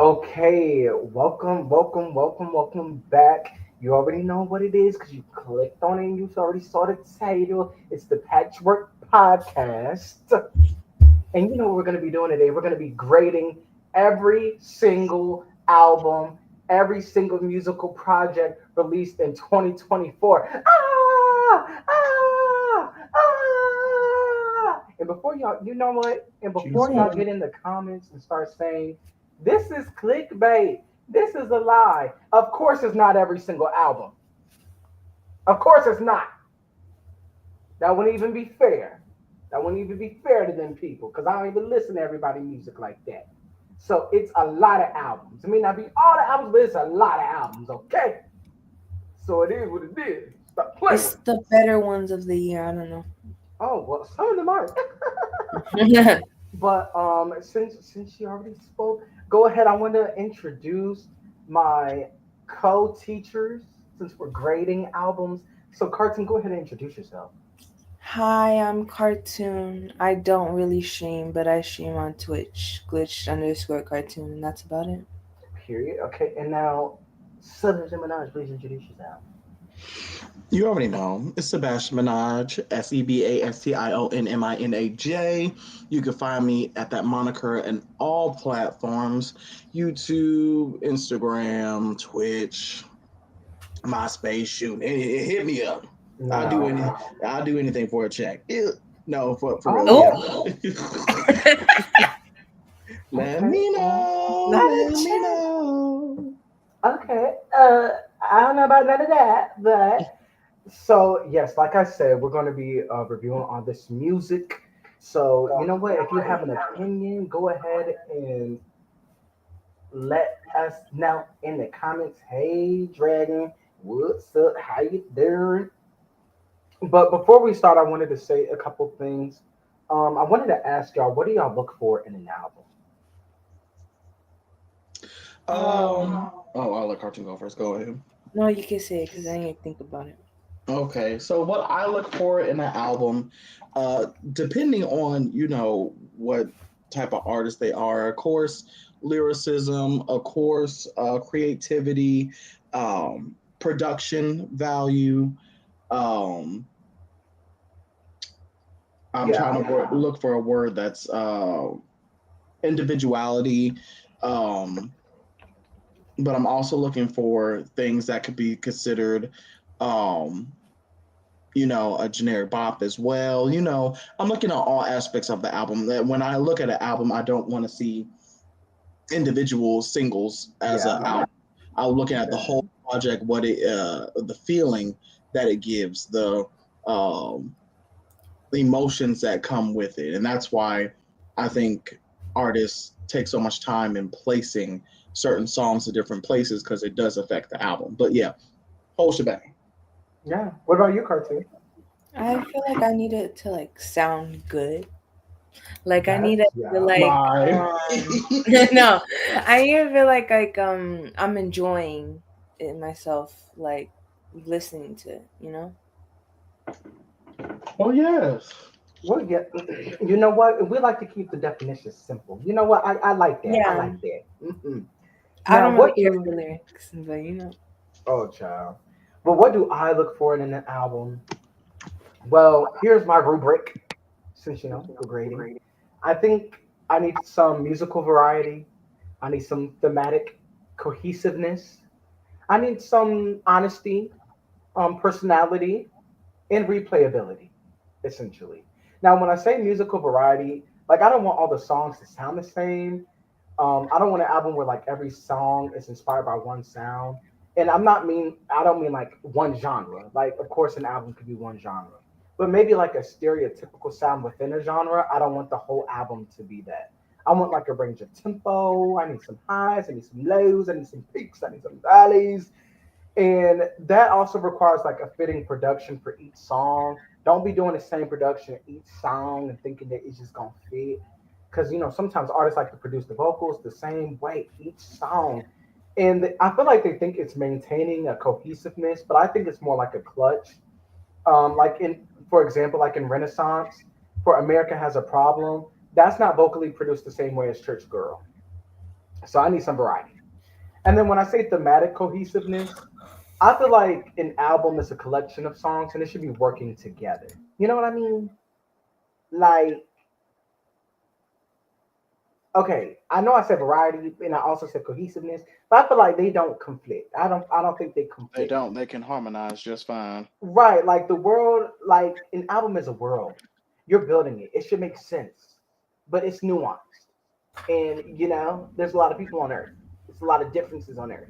Okay, welcome back. You already know what it is because you clicked on it and you already saw the title. It's the Patchwork Podcast. And you know what we're going to be doing today? We're going to be grading every single album, every single musical project released in 2024. And before y'all, you know what? And before y'all Jesus. get in the comments and start saying, this is clickbait, this is a lie. Of course, it's not every single album. Of course, it's not. That wouldn't even be fair. That wouldn't even be fair to them people because I don't even listen to everybody's music like that. So it's a lot of albums. It may not be all the albums, but it's a lot of albums, okay? So it is what it is. Stop playing It's with me. the better ones of the year. I don't know. Oh, well, some of them are. But since she already spoke, go ahead. I want to introduce my co-teachers since we're grading albums. So, Carton, go ahead and introduce yourself. Hi, I'm Cartoon. I don't really stream, but I stream on Twitch. Glitch_cartoon. That's about it. Period. Okay, and now, Southern Minaj, please introduce yourself. You already know. It's Sebastian Minaj, SEBASTIONMINAJ. You can find me at that moniker in all platforms: YouTube, Instagram, Twitch, MySpace. Shoot, hit me up. I'll do No. any. I'll do anything for a check. Ew. No, for real. Oh, Yeah. Oh, Let okay. me Well, know. not a Let me chat. know. okay. I don't know about none of that, but so yes, like I said, we're going to be reviewing all this music. So you know what? If you have an opinion, go ahead and let us know in the comments. Hey, Dragon, what's up? How you doing? But before we start, I wanted to say a couple things. I wanted to ask y'all, what do y'all look for in an album? Oh, I'll let Cartoon go first. Go ahead. No, you can say it because I didn't think about it. Okay, so what I look for in an album, depending on what type of artist they are, of course, lyricism, of course, creativity, production value. Um, I'm trying Yeah, to look for a word that's individuality. Um, but I'm also looking for things that could be considered um, a generic bop as well. I'm looking at all aspects of the album. That when I look at an album, I don't want to see individual singles as a yeah. album. I'm looking at the whole Okay. project, what the feeling that it gives, um, the emotions that come with it, and that's why I think artists take so much time in placing certain songs to different places because it does affect the album. But yeah, whole shebang. Yeah. What about you, Cartoon? I feel like I need it to like sound good. Like I need That's it to yeah. like My. no, I need to feel like I'm enjoying it myself, like listening to it. You know. Oh yes. Well, yeah. You know what? We like to keep the definition simple. You know what? I like that. I Yeah, like that. I Now, don't really what care for do? the lyrics, but you know. Oh, child. But what do I look for in an album? Well, here's my rubric. Since we're grading, I think I need some musical variety. I need some thematic cohesiveness. I need some honesty, personality, and replayability, essentially. Now, when I say musical variety, like I don't want all the songs to sound the same. I don't want an album where like every song is inspired by one sound. And I don't mean like one genre. Like, of course, an album could be one genre, but maybe like a stereotypical sound within a genre. I don't want the whole album to be that. I want like a range of tempo. I need some highs. I need some lows. I need some peaks. I need some valleys. And that also requires like a fitting production for each song. Don't be doing the same production each song and thinking that it's just gonna fit. Because sometimes artists like to produce the vocals the same way each song, and I feel like they think it's maintaining a cohesiveness, but I think it's more like a clutch. Like for example, like in Renaissance, for America Has a Problem, that's not vocally produced the same way as Church Girl. So I need some variety. And then when I say thematic cohesiveness, I feel like an album is a collection of songs and it should be working together. You know what I mean? Like, okay, I know I said variety and I also said cohesiveness, but I feel like they don't conflict. I don't think they They conflict. don't. They can harmonize just fine. Right, like the world, like an album is a world. You're building it. It should make sense, but it's nuanced. And there's a lot of people on Earth. It's a lot of differences on Earth.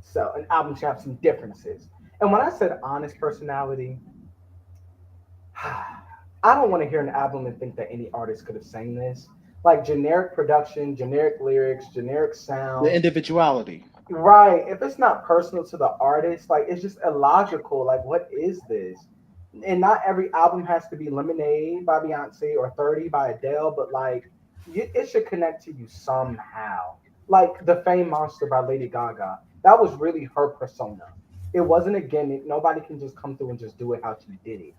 So an album should have some differences. And when I said honest personality, I don't want to hear an album and think that any artist could have sang this. Like generic production, generic lyrics, generic The sound. individuality. Right. If it's not personal to the artist, like it's just illogical. Like, what is this? And not every album has to be Lemonade by Beyonce or 30 by Adele, but like it should connect to you somehow. Like The Fame Monster by Lady Gaga. That was really her persona. It wasn't a gimmick. Nobody can just come through and just do it how she did it.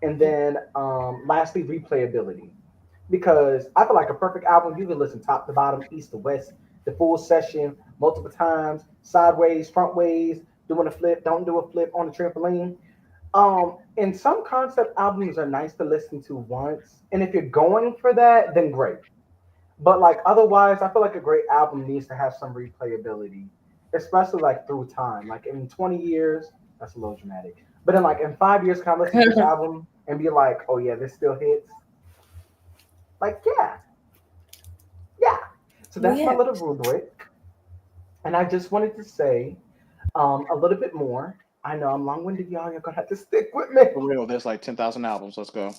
And then lastly, replayability. Because I feel like a perfect album, you can listen top to bottom, east to west, the full session, multiple times, sideways, front ways, doing a flip, don't do a flip on the trampoline. And some concept albums are nice to listen to once. And if you're going for that, then great. But like otherwise, I feel like a great album needs to have some replayability, especially like through time. Like in 20 years, that's a little dramatic. But in like in 5 years, can I listen to this album and be like, oh yeah, this still hits? Like, yeah, yeah. So Well, that's my yeah. little rubric. And I just wanted to say a little bit more. I know I'm long winded, y'all. You're going to have to stick with me. For real, there's like 10,000 albums. Let's go.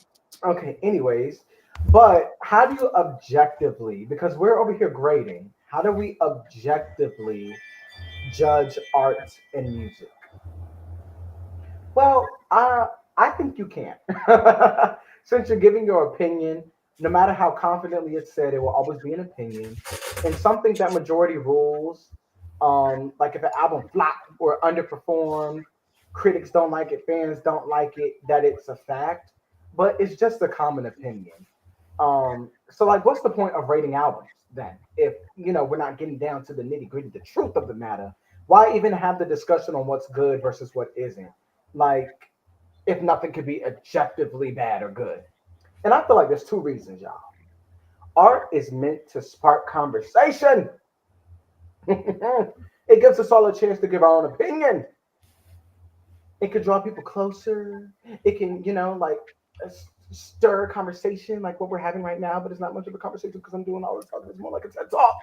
Okay, anyways. But how do you objectively, because we're over here grading, how do we objectively judge art and music? Well, I think you can. Since you're giving your opinion, no matter how confidently it's said, it will always be an opinion. And something that majority rules, like if an album flop or underperformed, critics don't like it, fans don't like it, that it's a fact. But it's just a common opinion. So like what's the point of rating albums then? If we're not getting down to the nitty gritty, the truth of the matter, why even have the discussion on what's good versus what isn't? Like if nothing could be objectively bad or good. And I feel like there's two reasons, y'all. Art is meant to spark conversation. It gives us all a chance to give our own opinion. It could draw people closer. It can, like stir conversation like what we're having right now, but it's not much of a conversation because I'm doing all this talking. It's more like a TED talk.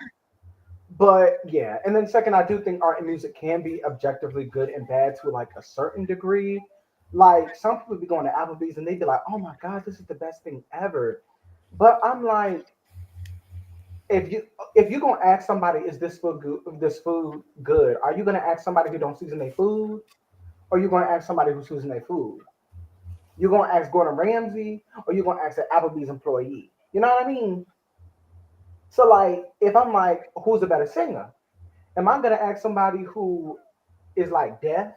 But yeah, and then second, I do think art and music can be objectively good and bad to like a certain degree. Like some people be going to Applebee's and they be like, "Oh my God, this is the best thing ever." But I'm like, if you gonna ask somebody, "Is this food good? This food good?" Are you gonna ask somebody who don't season their food, or you gonna ask somebody who's season their food? You gonna ask Gordon Ramsay, or you gonna ask an Applebee's employee? You know what I mean? So like, if I'm like, who's a better singer? Am I gonna ask somebody who is like deaf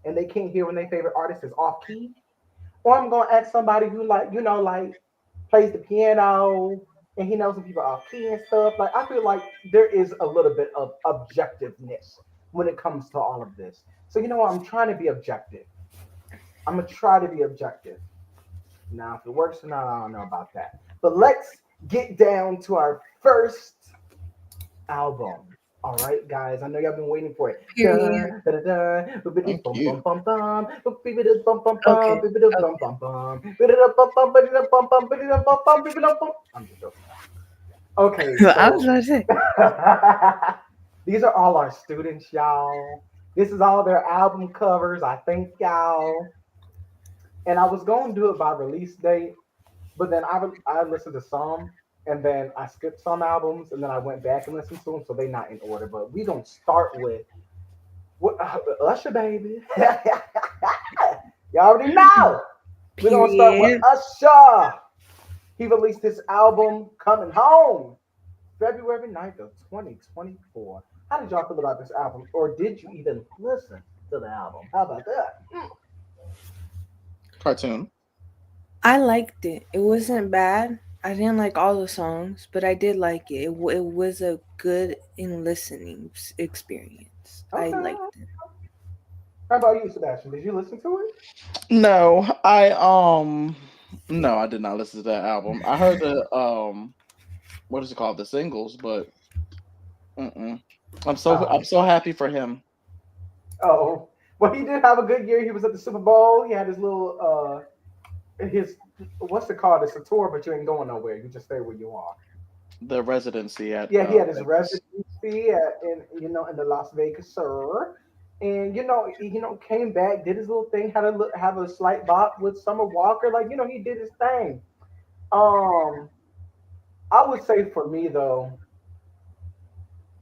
and they can't hear when their favorite artist is off key, or I'm gonna ask somebody who like like plays the piano and he knows when people are off key and stuff. Like I feel like there is a little bit of objectiveness when it comes to all of this. So you know what? I'm trying to be objective. I'm gonna try to be objective. Now, if it works or not, I don't know about that. But let's get down to our first album. All right, guys. I know y'all been waiting for it. Period. Dun, dun, dun, dun. Thank Bum, you. bum, bum, bum. Bum, bum, bum, Okay. bum. Bum, bum, bum. Bum, bum, bum, bum, bum, bum, bum. I'm just joking. Okay, I was so about to say. these are all our students, y'all. This is all their album covers. I thank y'all. And I was going to do it by release date, but then I listened to some, and then I skipped some albums, and then I went back and listened to them, so they not in order. But we gonna start with Usher, baby. You already know. We're gonna start with Period. Usher. He released his album "Coming Home" February 9th of 2024. How did y'all feel about this album, or did you even listen to the album? How about that? Cartoon. I liked it. It wasn't bad. I didn't like all the songs, but I did like it. It was a good in listening experience. I Okay. liked it. How about you, Sebastian? Did you listen to it? No, no, I did not listen to that album. I heard the what is it called, the singles, but mm-mm. I'm Oh, so happy for him. oh. Well, he did have a good year. He was at the Super Bowl. He had his little his what's it called? It's a tour, but you ain't going nowhere. You just stay where you are. The residency at Yeah, he had his Vegas. residency in in the Las Vegas, sir. And came back, did his little thing, have a slight bop with Summer Walker. Like he did his thing. Um, I would say for me though,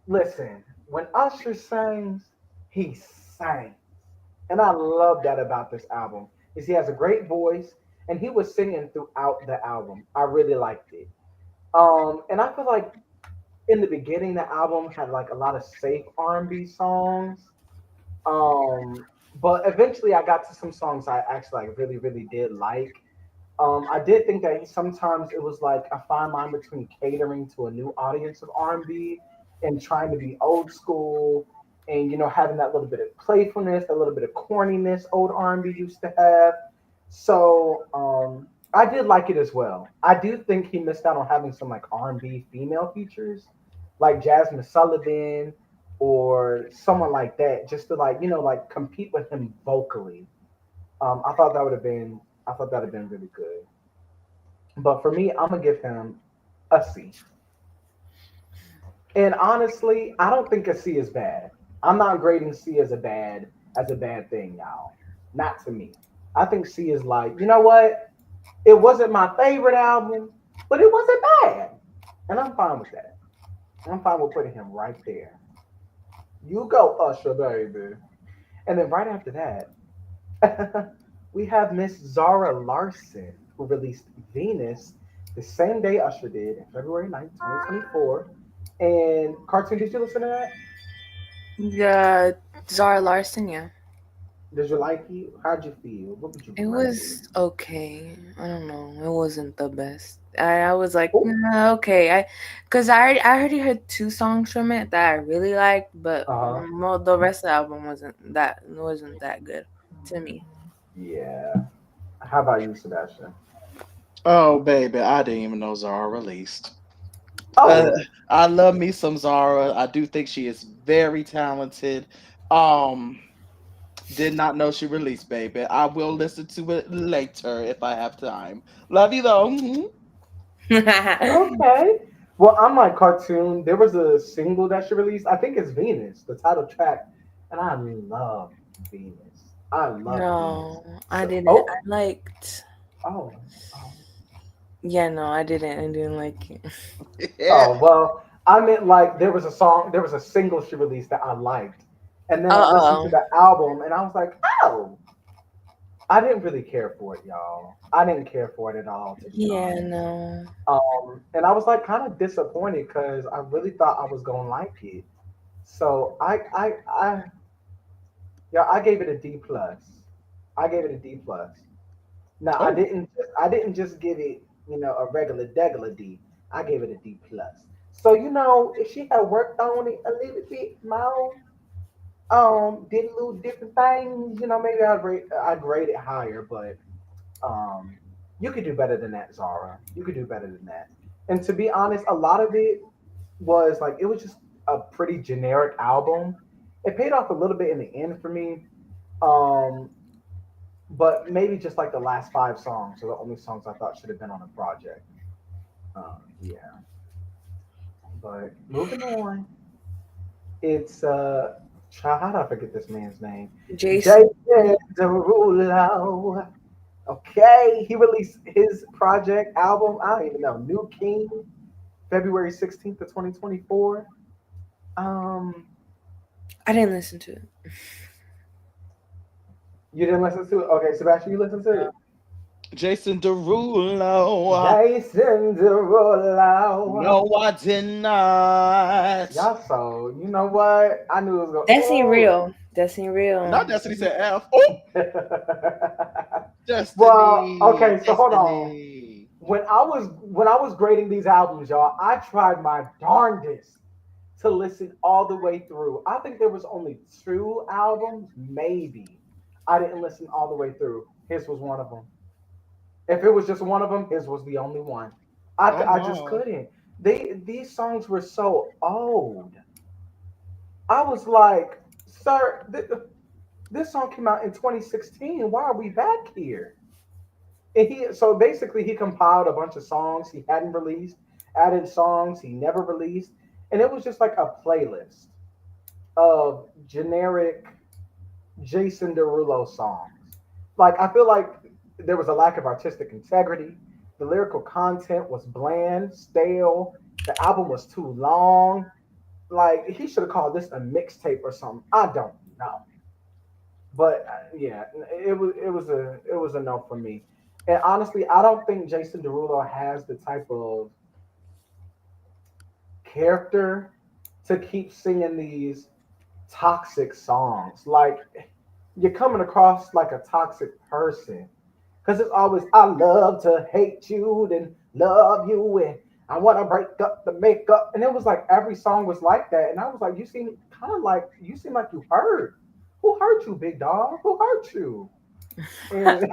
listen, when Usher sings, he sang. And I love that about this album. Is he has a great voice and he was singing throughout the album. I really liked it. And I feel like in the beginning the album had like a lot of safe R&B songs. Um, but eventually I got to some songs I actually like really did like. I did think that sometimes it was like a fine line between catering to a new audience of R&B and trying to be old school and having that little bit of playfulness, a little bit of corniness old R&B used to have. So I did like it as well. I do think he missed out on having some like R&B female features, like Jasmine Sullivan or someone like that, just to like like compete with him vocally. I thought that would have been I thought that'd have been really good. But for me, I'm gonna give him a C. And honestly, I don't think a C is bad. I'm not grading C as a bad thing, y'all. Not to me. I think C is like, you know what? It wasn't my favorite album, but it wasn't bad. And I'm fine with that. I'm fine with putting him right there. You go, Usher, baby. And then right after that, we have Miss Zara Larson, who released Venus the same day Usher did, February 9th, 2024. And Cartoon, did you listen to that? The Zara Larson, yeah. Did you like it? How'd you feel? What would you It grade it? was okay. I don't know. It wasn't the best. I was like, Oh, nah, okay. Cause I already heard two songs from it that I really liked, but uh-huh. the rest of the album wasn't that good to me. Yeah. How about you, Sebastian? Oh baby, I didn't even know Zara released. Uh, Oh, I love me some Zara. I do think she is very talented. Um, did not know she released, baby. I will listen to it later if I have time. Love you though. Mhm. okay. Well, I'm like Cartoon. There was a single that she released. I think it's Venus, the title track. And I love Venus. I love Venus. No, I So, didn't. I liked. oh, oh. Yeah, no, I didn't. I didn't like it. Yeah. Oh, well, I meant like there was a single she released that I liked. And then I listened to Oh, the album and I was like, oh, I didn't really care for it, y'all. I didn't care for it at all, to be yeah, honest. no. And I was like kind of disappointed because I really thought I was gonna like it. So yeah, I gave it a D plus. I gave it a D plus. Now Oh, I didn't just give it a regular D. I gave it a D plus. So if she had worked on it a little bit more, did a little different things, maybe I'd grade it higher. But um, you could do better than that, Zara. You could do better than that. And to be honest, a lot of it was like it was just a pretty generic album. It paid off a little bit in the end for me. Um, but maybe just like the last five songs are the only songs I thought should have been on the project. Yeah. But moving on, it's how did I forget this man's name? Jason. Jason Derulo. Okay, he released his project album. I don't even know. New King, February 16th of 2024. Um, I didn't listen to it. you didn't listen to it? Okay, Sebastian, you listened to it? Jason Derulo. Jason Derulo. No, I did not. Y'all so you know what? I knew it was That's ain't gonna. real. That's ain't real. Not Destiny said F. Oh, Oh. Well, Destiny. okay, so hold on. Destiny. when I was grading these albums, y'all, I tried my darndest to listen all the way through. I think there was only two albums, maybe. I didn't listen all the way through. His was one of them. If it was just one of them, his was the only one. Oh I just my. couldn't. These songs were so old. I was like, sir, this song came out in 2016. Why are we back here? And so basically he compiled a bunch of songs he hadn't released, added songs he never released, and it was just like a playlist of generic Jason Derulo songs. Like I feel like there was a lack of artistic integrity. The lyrical content was bland, stale. The album was too long. Like he should have called this a mixtape or something. I don't know, but yeah, it was a no for me. And honestly, I don't think Jason Derulo has the type of character to keep singing these toxic songs. Like you're coming across like a toxic person because it's always I love to hate you and love you and I want to break up the makeup. And it was like every song was like that. And I was like, you seem like you hurt. Who hurt you, big dog? Who hurt you? And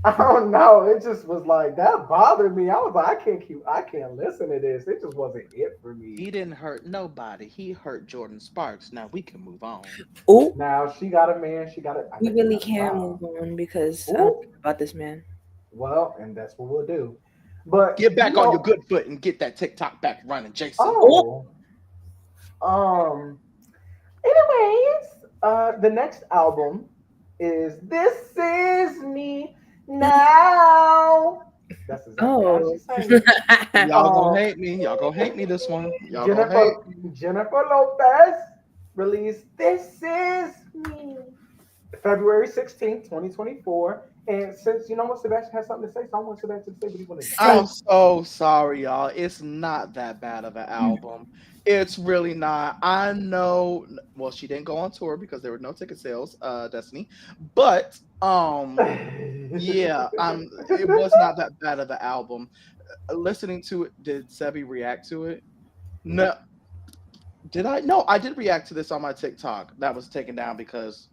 I don't know. It just was like that bothered me. I was like, I can't listen to this. It just wasn't it for me. He didn't hurt nobody. He hurt Jordan Sparks. Now we can move on. Oh, Now she got a man. I we think she really got a can job. move on because I don't Ooh, care about this man. well, and that's what we'll do. But Get back on your good foot and get that TikTok back running, Jason. Oh, oh, um, anyways, the next album is "This Is Me Now." That's exactly how oh. she sang it. Y'all Um, gonna hate me. Y'all gonna hate me this one. Y'all gonna hate Jennifer me. Jennifer Lopez released "This Is Me" February 16th, 2024. And since you know what Sebastian has something to say, so I want Sebastian to say what he wanted to say. I'm Say, so sorry, y'all. It's not that bad of an album. It's really not. I know. Well, she didn't go on tour because there were no ticket sales, Destiny. But yeah, it was not that bad of an album. Listening to it, did Sebi react to it? No, did I? No, I did react to this on my TikTok. That was taken down because,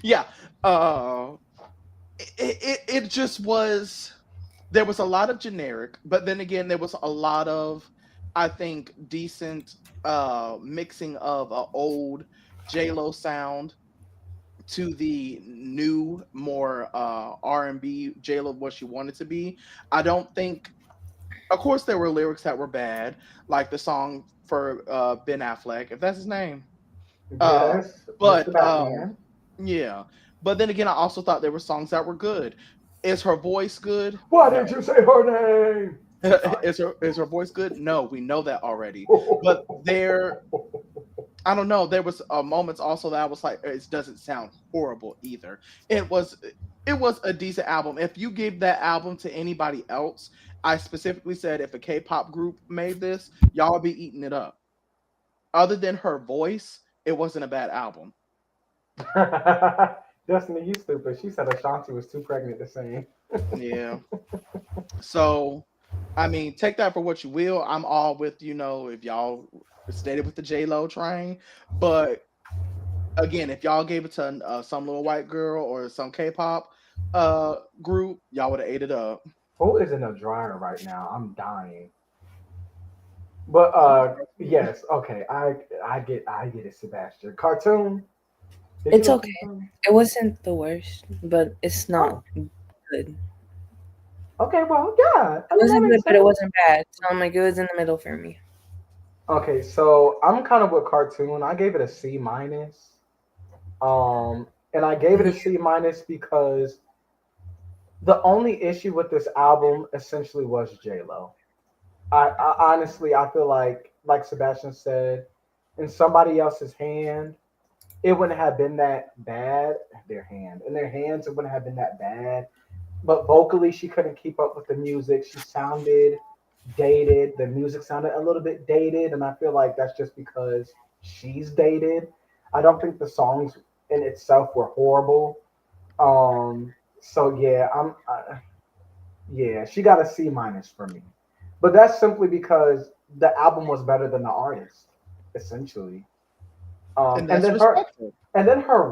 yeah, uh, it just was. There was a lot of generic, but then again, there was a lot of, I think, decent mixing of a old J Lo sound to the new, more R&B J Lo what she wanted to be. I don't think. Of course, there were lyrics that were bad, like the song for Ben Affleck, if that's his name. Uh, Yes, Mr. but Batman. yeah. But then again, I also thought there were songs that were good. Is her voice good? Why No. did you say her name? Sorry. Is her voice good? No, we know that already. But I don't know. There was moments also that I was like, it doesn't sound horrible either. It was it was a decent album. If you gave that album to anybody else, I specifically said if a K-pop group made this, y'all would be eating it up. Other than her voice, it wasn't a bad album. Destiny, you stupid. She said Ashanti was too pregnant to sing. Yeah. So, I mean, take that for what you will. I'm all with, if y'all stayed with the J Lo train, but again, if y'all gave it to some little white girl or some K-pop group, y'all would have ate it up. Who is in a dryer right now? I'm dying. But Oh, yes, okay. I get it, Sebastian. Cartoon. Did you it's listen okay. to? It wasn't the worst, but it's not Oh, good. okay. Well, yeah. I It mean that wasn't good, makes but it sense. wasn't bad. So I'm like, it was in the middle for me. Okay, so I'm kind of with cartoon. I gave it a C minus. And I gave it a C minus because the only issue with this album essentially was J Lo. I honestly I feel like Sebastian said, in somebody else's hand, it wouldn't have been that bad. Their hand in their hands, it wouldn't have been that bad. But vocally, she couldn't keep up with the music. She sounded dated. The music sounded a little bit dated, and I feel like that's just because she's dated. I don't think the songs in itself were horrible. So yeah, Yeah, she got a C minus for me. But that's simply because the album was better than the artist, essentially. And And that's then her respectful. and then her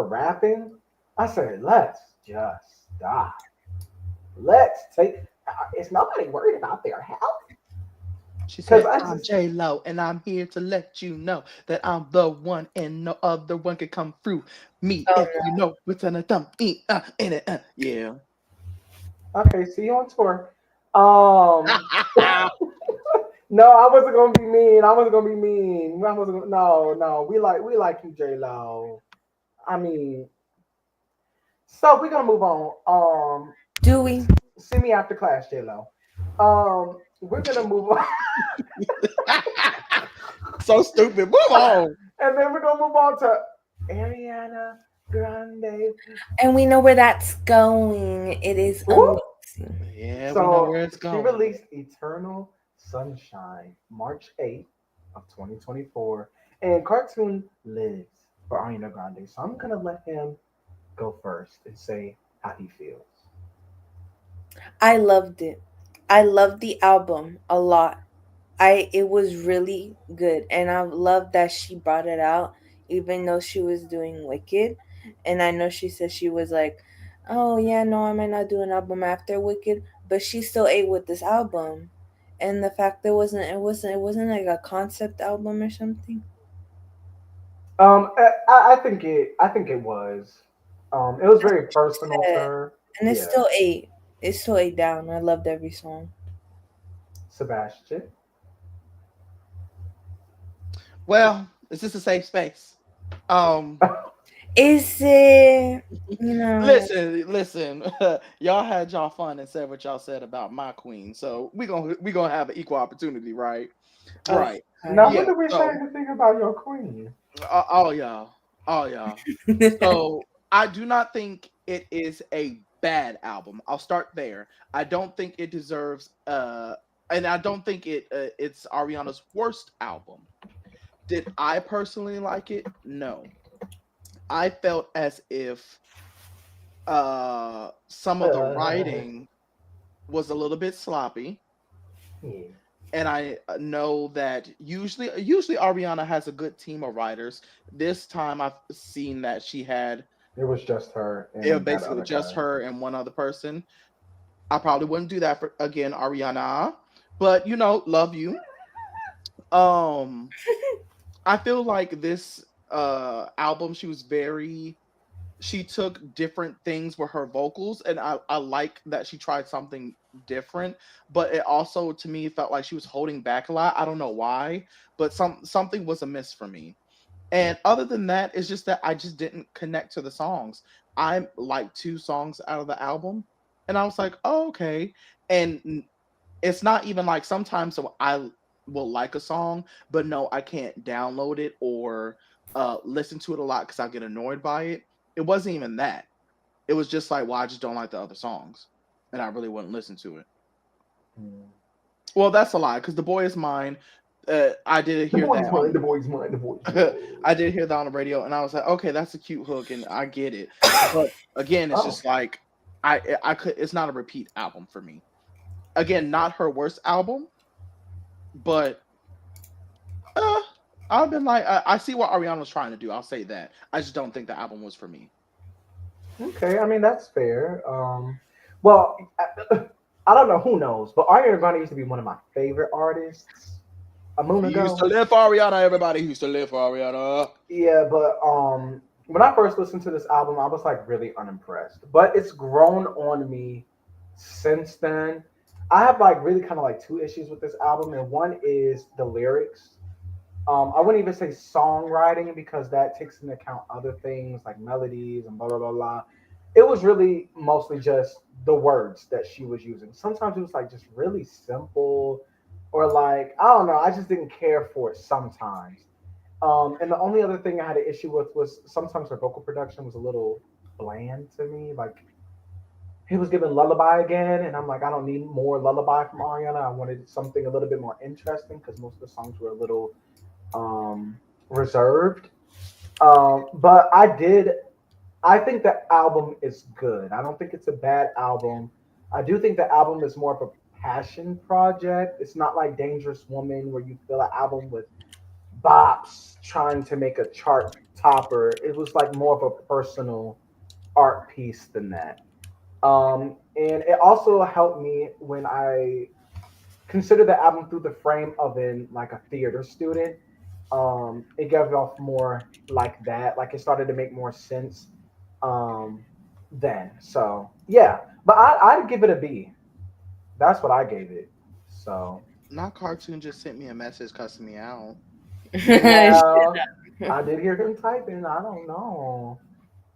rapping, I said, let's just die. Let's take. Is nobody worried about their health? She Because said, I I'm just J Lo, and I'm here to let you know that I'm the one, and no other one can come through me Oh if you know what's on the thumb. In it. Yeah. okay. See you on tour. Um, no, I wasn't gonna be mean. I wasn't gonna be mean. I wasn't. No, no. We like you, J Lo. I mean, so we're gonna move on. do we? See me after class, J Lo. We're gonna move on, So stupid. Move on. and then we're gonna move on to Ariana Grande. And we know where that's going. It is Ooh. amazing. Yeah, we know So where it's she going. released Eternal Sunshine March 8th of 2024, and Cartoon lives for Ariana Grande. So I'm gonna let him go first and say how he feels. I loved it. I loved the album a lot. It was really good, and I love that she brought it out even though she was doing Wicked. And I know she said she was like, "Oh yeah, no, I might not do an album after Wicked," but she still ate with this album. And the fact that it wasn't like a concept album or something. I think it was. It was very personal to Yeah. her. And it Yeah, still ate. It still ate down. I loved every song. Sebastian. Well, is this a safe space? Um, Is it, you know, listen. Y'all had y'all fun and said what y'all said about my queen, so we gonna have an equal opportunity, right? Right. Now, okay. what Yeah. do we say So to think about your queen? all y'all, all y'all. So I do not think it is a bad album. I'll start there. I don't think it deserves and I don't think it's Ariana's worst album. Did I personally like it? No. I felt as if some of the Uh, writing was a little bit sloppy, yeah, and I know that usually Ariana has a good team of writers. This time I've seen that she had it was just her it and that basically other just guy. her and one other person. I probably wouldn't do that for again, Ariana, but love you. Um, I feel like this album, she took different things with her vocals, and I like that she tried something different, but it also to me felt like she was holding back a lot. I don't know why, but something was amiss for me. And other than that, it's just that I just didn't connect to the songs. I like two songs out of the album, and I was like, oh, okay. And it's not even like sometimes so I will like a song, but no, I can't download it or listen to it a lot because I get annoyed by it. It wasn't even that. It was just like, well, I just don't like the other songs, and I really wouldn't listen to it. Hmm. Well, that's a lie because the boy is mine. I did The hear boy's that mine. on The boy's mine. The boy's I mine. did hear that on the radio, and I was like, okay, that's a cute hook, and I get it. But again, it's Oh, just like I could. It's not a repeat album for me. Again, not her worst album, but uh, I've been like, I see what Ariana's trying to do. I'll say that. I just don't think the album was for me. okay. I mean, that's fair. Well, I don't know who knows, but Ariana Grande used to be one of my favorite artists a moon He used to ago. live for Ariana. Everybody used to live for Ariana. Yeah, but when I first listened to this album, I was like really unimpressed. But it's grown on me since then. I have like really kind of like two issues with this album, and one is the lyrics. I wouldn't even say songwriting because that takes into account other things like melodies and blah blah blah blah. It was really mostly just the words that she was using. Sometimes it was like just really simple, or like I don't know. I just didn't care for it sometimes. And the only other thing I had an issue with was sometimes her vocal production was a little bland to me. Like he was giving lullaby again, and I'm like, I don't need more lullaby from Ariana. I wanted something a little bit more interesting because most of the songs were a little reserved. But I think the album is good. I don't think it's a bad album. I do think the album is more of a passion project. It's not like Dangerous Woman where you feel an album with bops trying to make a chart topper. It was like more of a personal art piece than that. And it also helped me when I consider the album through the frame of an like a theater student. It gave off more like that. Like it started to make more sense um, then. So yeah, but I'd give it a B. That's what I gave it. So Not cartoon just sent me a message cussing me out. well, I did hear him typing. I don't know.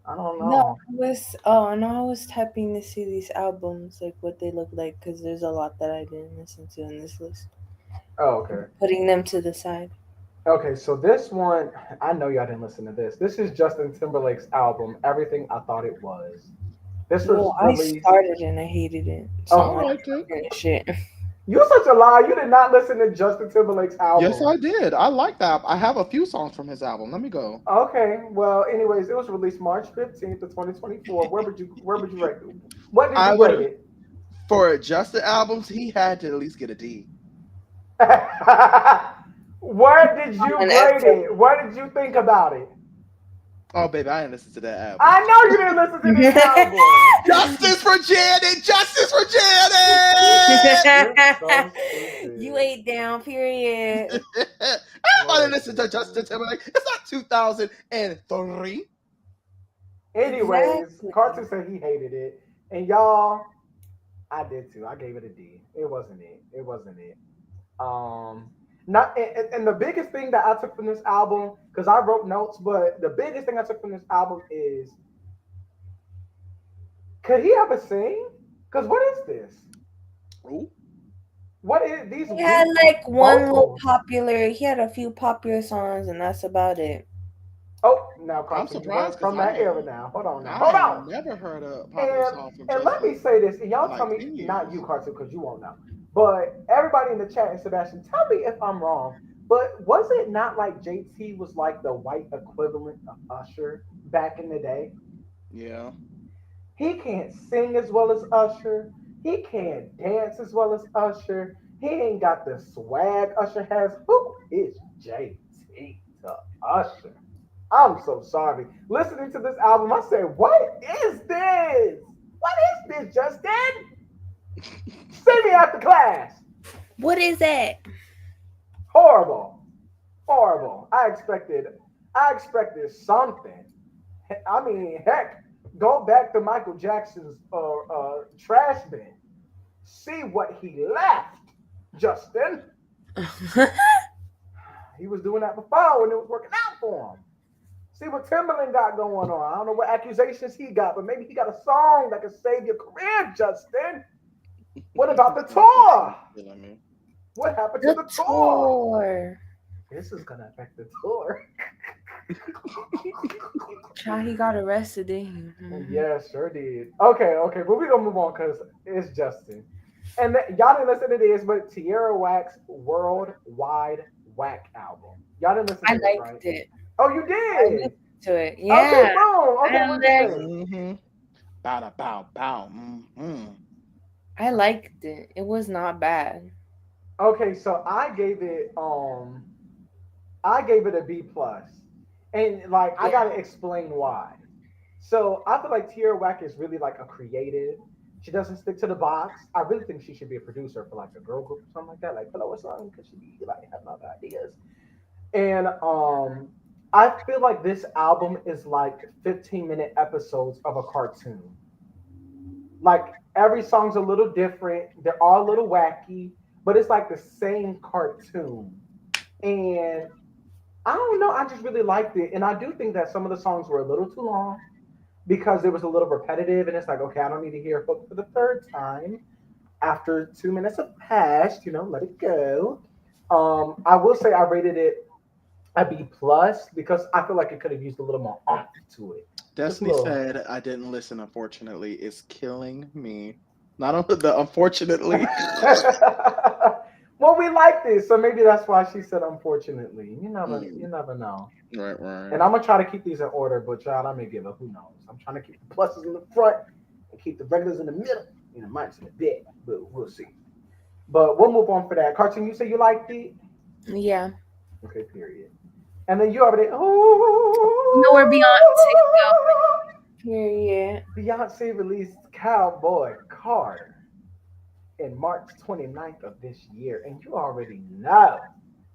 I don't No, know. I was oh no, I was typing to see these albums, like what they look like, because there's a lot that I didn't listen to in this list. Oh, okay. Putting them to the side. Okay, so this one, I know y'all didn't listen to this. This is Justin Timberlake's album, Everything I Thought It Was. This was Well, I released. started and I hated it, so Oh, I'm I like, liked it. shit. you're such a liar. You did not listen to Justin Timberlake's Yes, album. I did. I like that. I have a few songs from his album. Let me go. Okay, well, anyways, it was released March 15th of 2024. Where would you rate it? What did I you would rate for Justin albums, he had to at least get a D. it? Where did you An rate F. it? What did you think about it? Oh, baby, I didn't listen to that album. I know you didn't listen to this album. Justice for Janet! Justice for You're so You stupid. ate down, period. Janet! Everybody listen to Justin Timberlake. It's not 2003. Anyways, Exactly. Carter said he hated it, and y'all, I did too. I gave it a D. It wasn't it. It wasn't it. Not and the biggest thing that I took from this album, because I wrote notes, but the biggest thing I took from this album is, could he ever sing? Because what is this? Ooh. What is these He had weak like one little vocals? popular. He had a few popular songs, and that's about it. Oh, now I'm Carson, you went surprised because from that era now. Hold on now. I Hold ain't on. never heard a popular And song from and let me Justin say this, and in y'all tell like me, 10 not you, years. Carson, because you won't know, but everybody in the chat and Sebastian, tell me if I'm wrong. But was it not like JT was like the white equivalent of Usher back in the day? Yeah. He can't sing as well as Usher. He can't dance as well as Usher. He ain't got the swag Usher has. Who is JT to Usher? I'm so sorry. Listening to this album, I said, "What is this? What is this, Justin? See me after class." What is that? Horrible, horrible. I expected something. I mean, heck, go back to Michael Jackson's trash bin. See what he left, Justin. He was doing that before when it was working out for him. See what Timberland got going on. I don't know what accusations he got, but maybe he got a song that could save your career, Justin. What about the tour? Killing me. What happened to The the tour? tour. This is gonna affect the tour. Child, he got arrested, didn't he? Yeah, sure did. Okay, but we're gonna move on because it's Justin. And y'all didn't listen to this, but Tierra Whack's Worldwide Whack album. Y'all didn't listen I to this, right? liked it. Oh, you I did? listened to it. Okay, Yeah. boom. Okay, I what you liked think? Mm-hmm. Bow da bow bow. Mm-hmm. I liked it. It was not bad. Okay, so I gave it a B plus. And like I Yeah. gotta explain why. So I feel like Tierra Whack is really like a creative. She doesn't stick to the box. I really think she should be a producer for like a girl group or something like that, like Pillow or something, because she be like having other ideas. And I feel like this album is like 15-minute episodes of a cartoon. Like every song's a little different. They're all a little wacky, but it's like the same cartoon. And I don't know. I just really liked it, and I do think that some of the songs were a little too long because it was a little repetitive. And it's like, okay, I don't need to hear Hook for the third time after 2 minutes have passed. Let it go. I will say I rated it a B plus because I feel like it could have used a little more oomph to it. Just a Destiny little. said, I didn't listen, unfortunately. It's killing me. Not on the unfortunately. Well, we like this, so maybe that's why she said unfortunately. You never, Mm, you never know. right, And right. I'm gonna try to keep these in order, but child, I may give up. Who knows? I'm trying to keep the pluses in the front and keep the regulars in the middle. Mine's in a bit, but we'll see. But we'll move on for that. Cartoon, you say you liked it? Yeah. Okay, period. And then you already. You know where Beyonce's going. Oh, Period. Beyonce released Cowboy Carter in March 29th of this year, and you already know.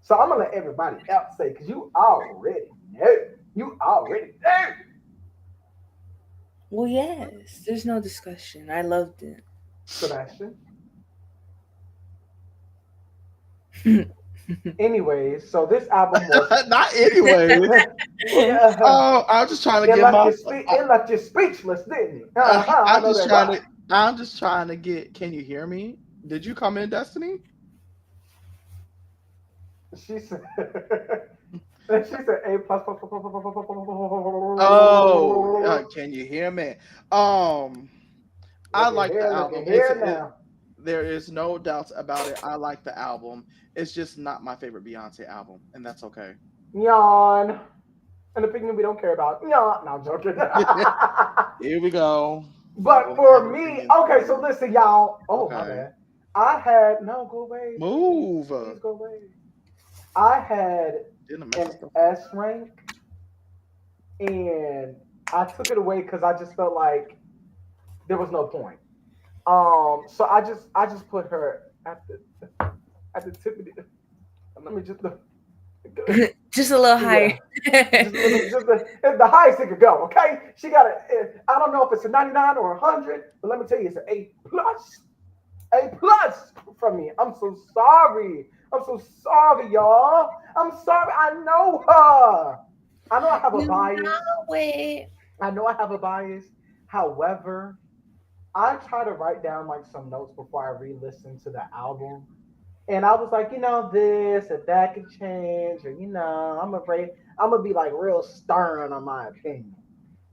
So I'm gonna let everybody else say because you already know. You already know. Well, yes. There's no discussion. I loved Sebastian. it. Anyways, so this album was Not anyways. yeah, Oh, I'm just trying to get my. it left you speechless, didn't it? I I'm know just that trying right. to. I'm just trying to get. Can you hear me? Did you come in, Destiny? She said she said A plus plus plus plus plus plus plus plus Oh, plus. can you hear me? Um, I like the Look at album. here now. There is no doubts about it. I like the album. It's just not my favorite Beyonce album, and that's okay. Yawn. An opinion we don't care about. Yawn. No, I'm joking. Here we go. But We'll have for an me, opinion for okay, so you. listen, y'all. Oh my Okay. bad. I had no go away, please. Move. Please go away. I had Didn't I mess an this stuff up? S rank and I took it away because I just felt like there was no point. So I just put her at the tip of the. Let me just Just a little higher. yeah, just a little, just it's the highest it could go. Okay, she got a. I don't know if it's a 99 or 100, but let me tell you, it's an A plus. A plus from me. I'm so sorry. I'm so sorry, y'all. I'm sorry. I know her. I know I have a You bias. know it. I know I have a bias. However, I try to write down like some notes before I re-listen to the album. And I was like, this or that could change, or I'm afraid I'm gonna be like real stern on my opinion.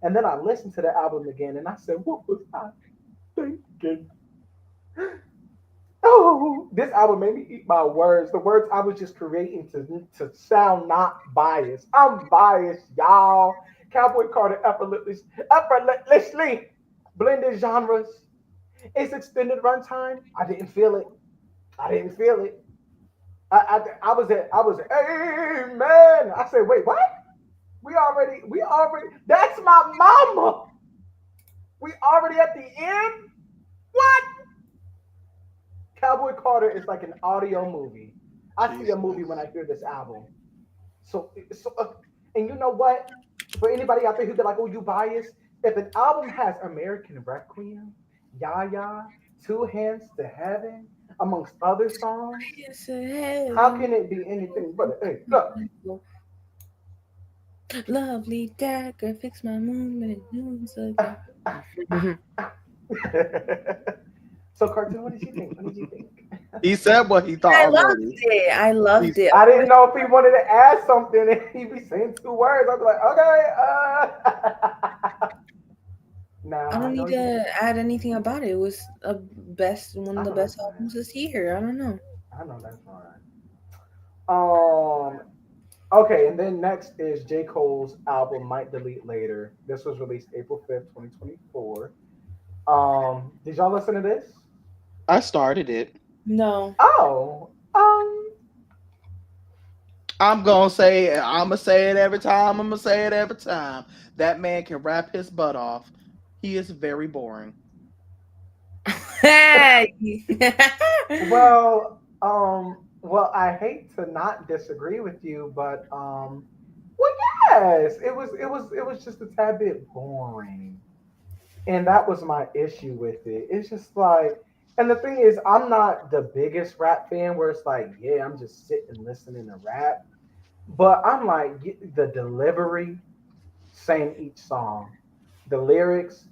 And then I listened to the album again, and I said, "What was I thinking?" Oh, this album made me eat my words. The words I was just creating to sound not biased. I'm biased, y'all. Cowboy Carter effortlessly blended genres. Its extended runtime, I didn't feel it. I didn't feel it. I was amen. I said, wait, what? We already. That's my mama. We already at the end. What? Cowboy Carter is like an audio movie. I see a movie when Jesus. I hear this album. So, and you know what? For anybody out there who be like, "Oh, you biased," if an album has American Requiem, Yaya, Two Hands to Heaven, amongst other songs, Yes, I how have. can it be anything but a hey, look? Lovely dagger, fix my movement. Moves again. Ah, ah, ah, ah. So, cartoon, what did you think? What did you think? He said what he thought I loved already. it. I loved He's it. I didn't know if he wanted to add something and he'd be saying two words. I'd be like, okay. I Now I don't know need you. to add anything about it. It was a best one I of the know best that's right. albums this year. I don't know. I know that's right. Um. Okay, and then next is J. Cole's album "Might Delete Later." This was released April 5th, 2024. Did y'all listen to this? I started it. No. Oh. I'm gonna say it every time. I'm gonna say it every time. That man can rap his butt off. He is very boring. Well, I hate to not disagree with you, but well, yes, it was just a tad bit boring, and that was my issue with it. It's just like, and the thing is, I'm not the biggest rap fan where it's like, yeah, I'm just sitting listening to rap, but I'm like the delivery, saying each song, the lyrics,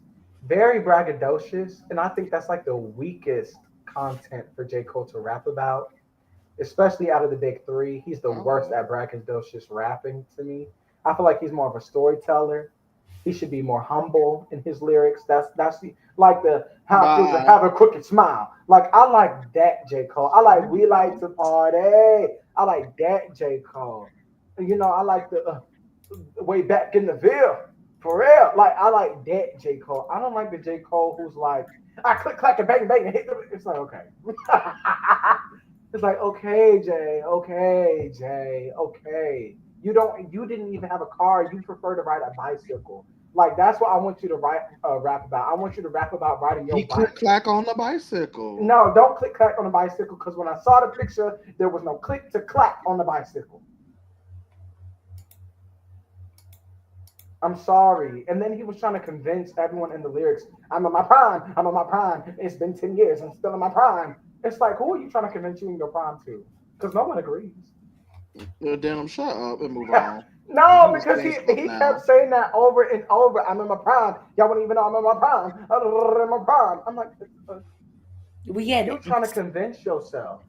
very braggadocious, and I think that's like the weakest content for J Cole to rap about, especially out of the big three. He's the worst Oh, at braggadocious rapping to me. I feel like he's more of a storyteller. He should be more humble in his lyrics. Like the how it feels to bye. have a crooked smile. Like I like that J Cole. I like we like to party. I like that J Cole. I like the way back in the Ville for real. Like I like that J Cole. I don't like the J Cole who's like I click, clack, and bang, bang, and hit the. It's like okay. It's like okay, Jay. Okay, Jay. Okay. You don't. You didn't even have a car. You prefer to ride a bicycle. Like that's what I want you to rap about. I want you to rap about riding your He click bike. clack on the bicycle. No, don't click clack on the bicycle because when I saw the picture, there was no click to clack on the bicycle. I'm sorry. And then he was trying to convince everyone in the lyrics, I'm in my prime, I'm in my prime. It's been 10 years, I'm still in my prime. It's like, who are you trying to convince you in your prime to? Because no one agrees. Well, then shut up and move on. No, You was because saying he stuff kept now. saying that over and over. I'm in my prime. Y'all wouldn't even know I'm in my prime. I'm in my prime. I'm like, We get you're it. trying to convince yourself.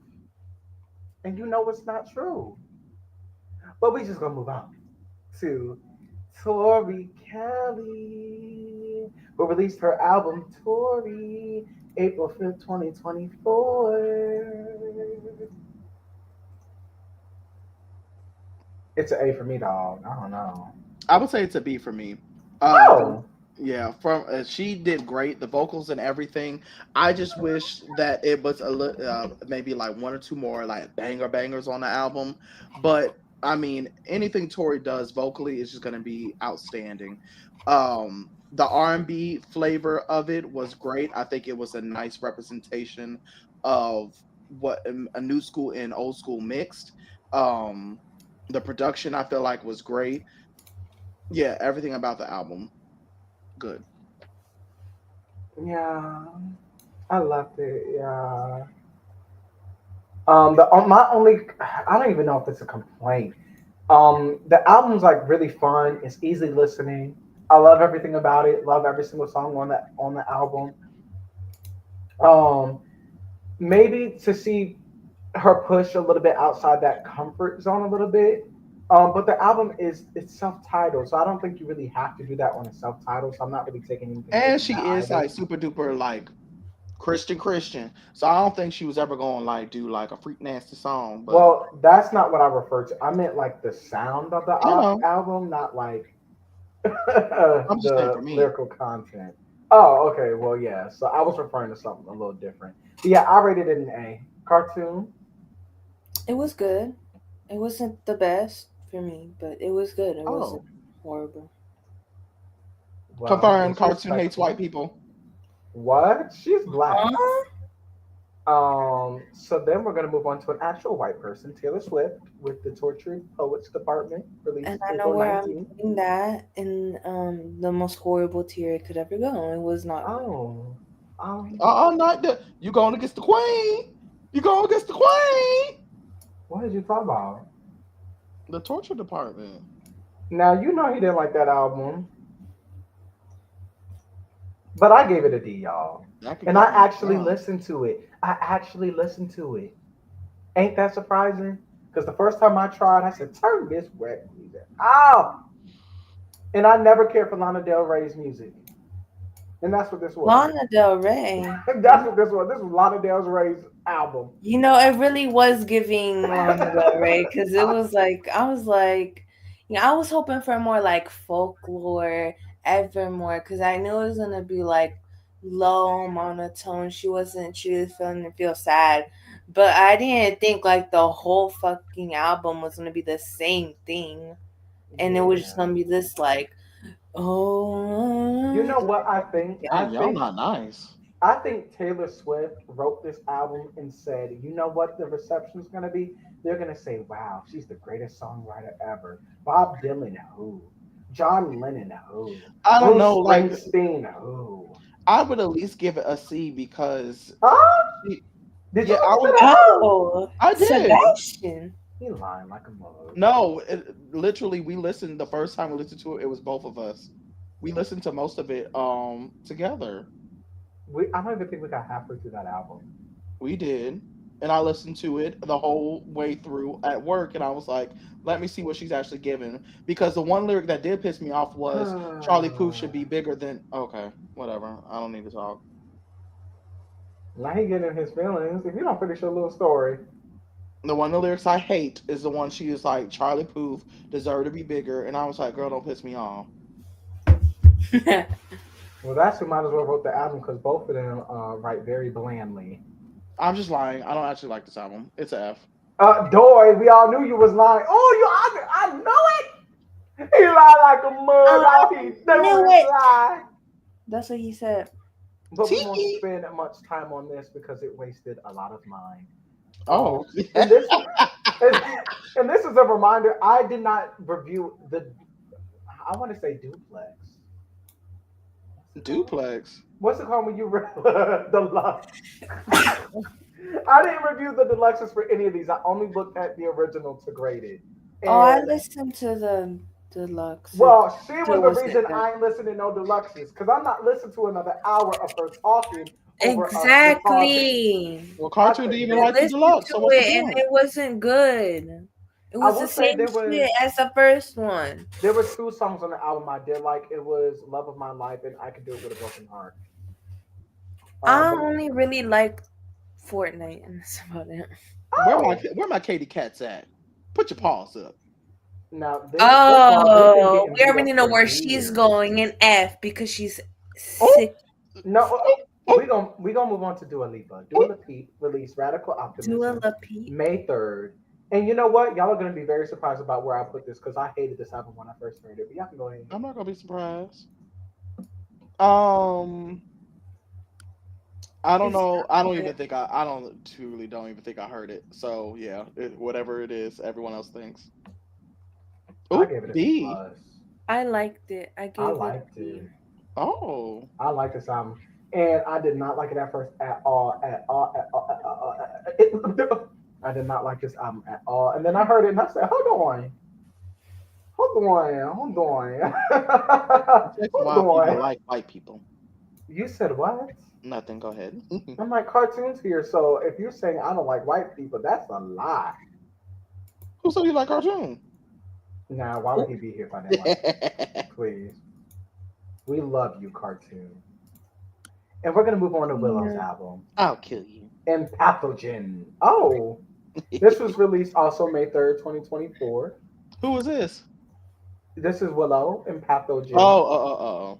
And you know it's not true. But we just gonna move on to Tori Kelly, who released her album Tori April 5th, 2024. It's an A for me, dog. I don't know. I would say it's a B for me. The Oh, Yeah, from she did great, the vocals and everything. I just wish that it was maybe like one or two more like bangers on the album. But I mean, anything Tori does vocally is just gonna be outstanding. The R&B flavor of it was great. I think it was a nice representation of what a new school and old school mixed. Um, the production I feel like was great. Yeah, everything about the album good. yeah. I loved it. Yeah. My only, I don't even know if it's a complaint. The album's like really fun. It's easy listening. I love everything about it. Love every single song on the album. Um, Maybe to see her push a little bit outside that comfort zone a little bit. But the album is it's self-titled, so I don't think you really have to do that on a self-title. So I'm not really taking anything away And from she that is either. like super duper like Christian. So I don't think she was ever going to like do like a freak nasty song. But Well, that's not what I refer to. I meant like the sound of the I know. album, not like I'm just saying for the me. lyrical content. Oh, okay. Well, yeah. So I was referring to something a little different. But yeah, I rated it an A. Cartoon. It was good. It wasn't the best for me, but it was good. It wasn't Oh, horrible. Well, confirmed. it's Cartoon hates white respectable. people. What? She's black. Huh? So then we're gonna move on to an actual white person, Taylor Swift, with the Tortured Poets Department, And released I know April where I'm 19th. putting that in the most horrible tier it could ever go. It was not good. Oh, um, Not that you going against the queen. You going against the queen. what did you talk about? The torture department. Now you know he didn't like that album, but I gave it a D, y'all. That could And I get me actually drunk. listened to it. I actually listened to it. Ain't that surprising? Because the first time I tried, I said, "Turn this wet music off," and I never cared for Lana Del Rey's music, and that's what this was. Lana Del Rey. That's what this was. This was Lana Del Rey's album. You know, it really was giving Lana Del Rey because it was like I was hoping for more like folklore, Evermore, because I knew it was gonna be like low monotone. She was feeling to feel sad, but I didn't think like the whole fucking album was gonna be the same thing, and it was just Yeah. gonna be this like, You oh, know what I think? Dang, y'all not nice. I think Taylor Swift wrote this album and said, you know what the reception's gonna be? They're gonna say, wow, she's the greatest songwriter ever. Bob Dylan, who? John Lennon, who? I don't Bruce know. Like Springsteen, who? I would at least give it a C because Huh? she, Did yeah, you I listen to would. the album? oh, I did. Sebastian. He lying like a mug. No, literally, we listened the first time we listened to it. It was both of us. We listened to most of it together. I don't even think we got halfway through that album. We did, and I listened to it the whole way through at work, and I was like, "Let me see what she's actually giving." Because the one lyric that did piss me off was Charlie Puth should be bigger than. Okay, whatever. I don't need to talk. Now he getting his feelings. If you don't finish your little story. The one of the lyrics I hate is the one she is like Charlie Puth deserved to be bigger, and I was like, "Girl, don't piss me off." Well, that's who might as well wrote the album because both of them write very blandly. I'm just lying. I don't actually like this album. It's a F. Dory, we all knew you was lying. Oh, I know it. He lied like a mug. I All he do knew is it. lie. That's what he said. But we won't Tiki. spend much time on this because it wasted a lot of mine. Oh. And this and, and this is a reminder. I did not review the. I want to say duplex. Duplex. What's it called when you deluxe? I didn't review the deluxes for any of these. I only looked at the original to grade it. Oh, I And listened to the deluxe. well, she was Still the wasn't reason good. I ain't listening to no deluxes because I'm not listening to another hour of her talking over a guitar beat. Exactly. Well, I Cartoon didn't couldn't even do I it. like the listened deluxe, to so what's the it and point? it wasn't good. It I was the will say same shit as the first one. there were two songs on the album I did like. It was "Love of My Life" and "I Could Do It with a Broken Heart." I But only really like Fortnite, and that's about it. oh, Where my Katy Cats at? Put your paws up. now this first of all, they've been Oh, getting we beat already up know for where she's years. going in F because she's Oh, sick. No, oh, oh, we gonna move on to Dua Lipa. Dua oh. Lipa released "Radical Dua Optimism" Lipa. May 3rd, and you know what? Y'all are gonna be very surprised about where I put this because I hated this album when I first heard it. But y'all can go ahead. I'm not gonna be surprised. Um, I don't It's know. I not don't good. even think don't even think I heard it. So yeah, whatever it is, everyone else thinks. I Oh, gave it a C B. plus. I liked it. I I gave it a liked B. it. Oh, I like this album, and I did not like it at first at all. At all. At all. At all. I did not like this album at all. And then I heard it, and I said, "Hold on, hold on, hold on, that's hold why people on." like white people. You said what? Nothing. Go ahead. I'm like cartoons here. So if you're saying I don't like white people, that's a lie. Who said you like cartoon? Now, why would he be here if I didn't like him? Please, we love you, cartoon. And we're gonna move on to Willow's Yeah. album, I'll kill you. and Pathogen. Oh, this was released also May 3rd, 2024. Who is this? This is Willow and Pathogen, Oh, oh.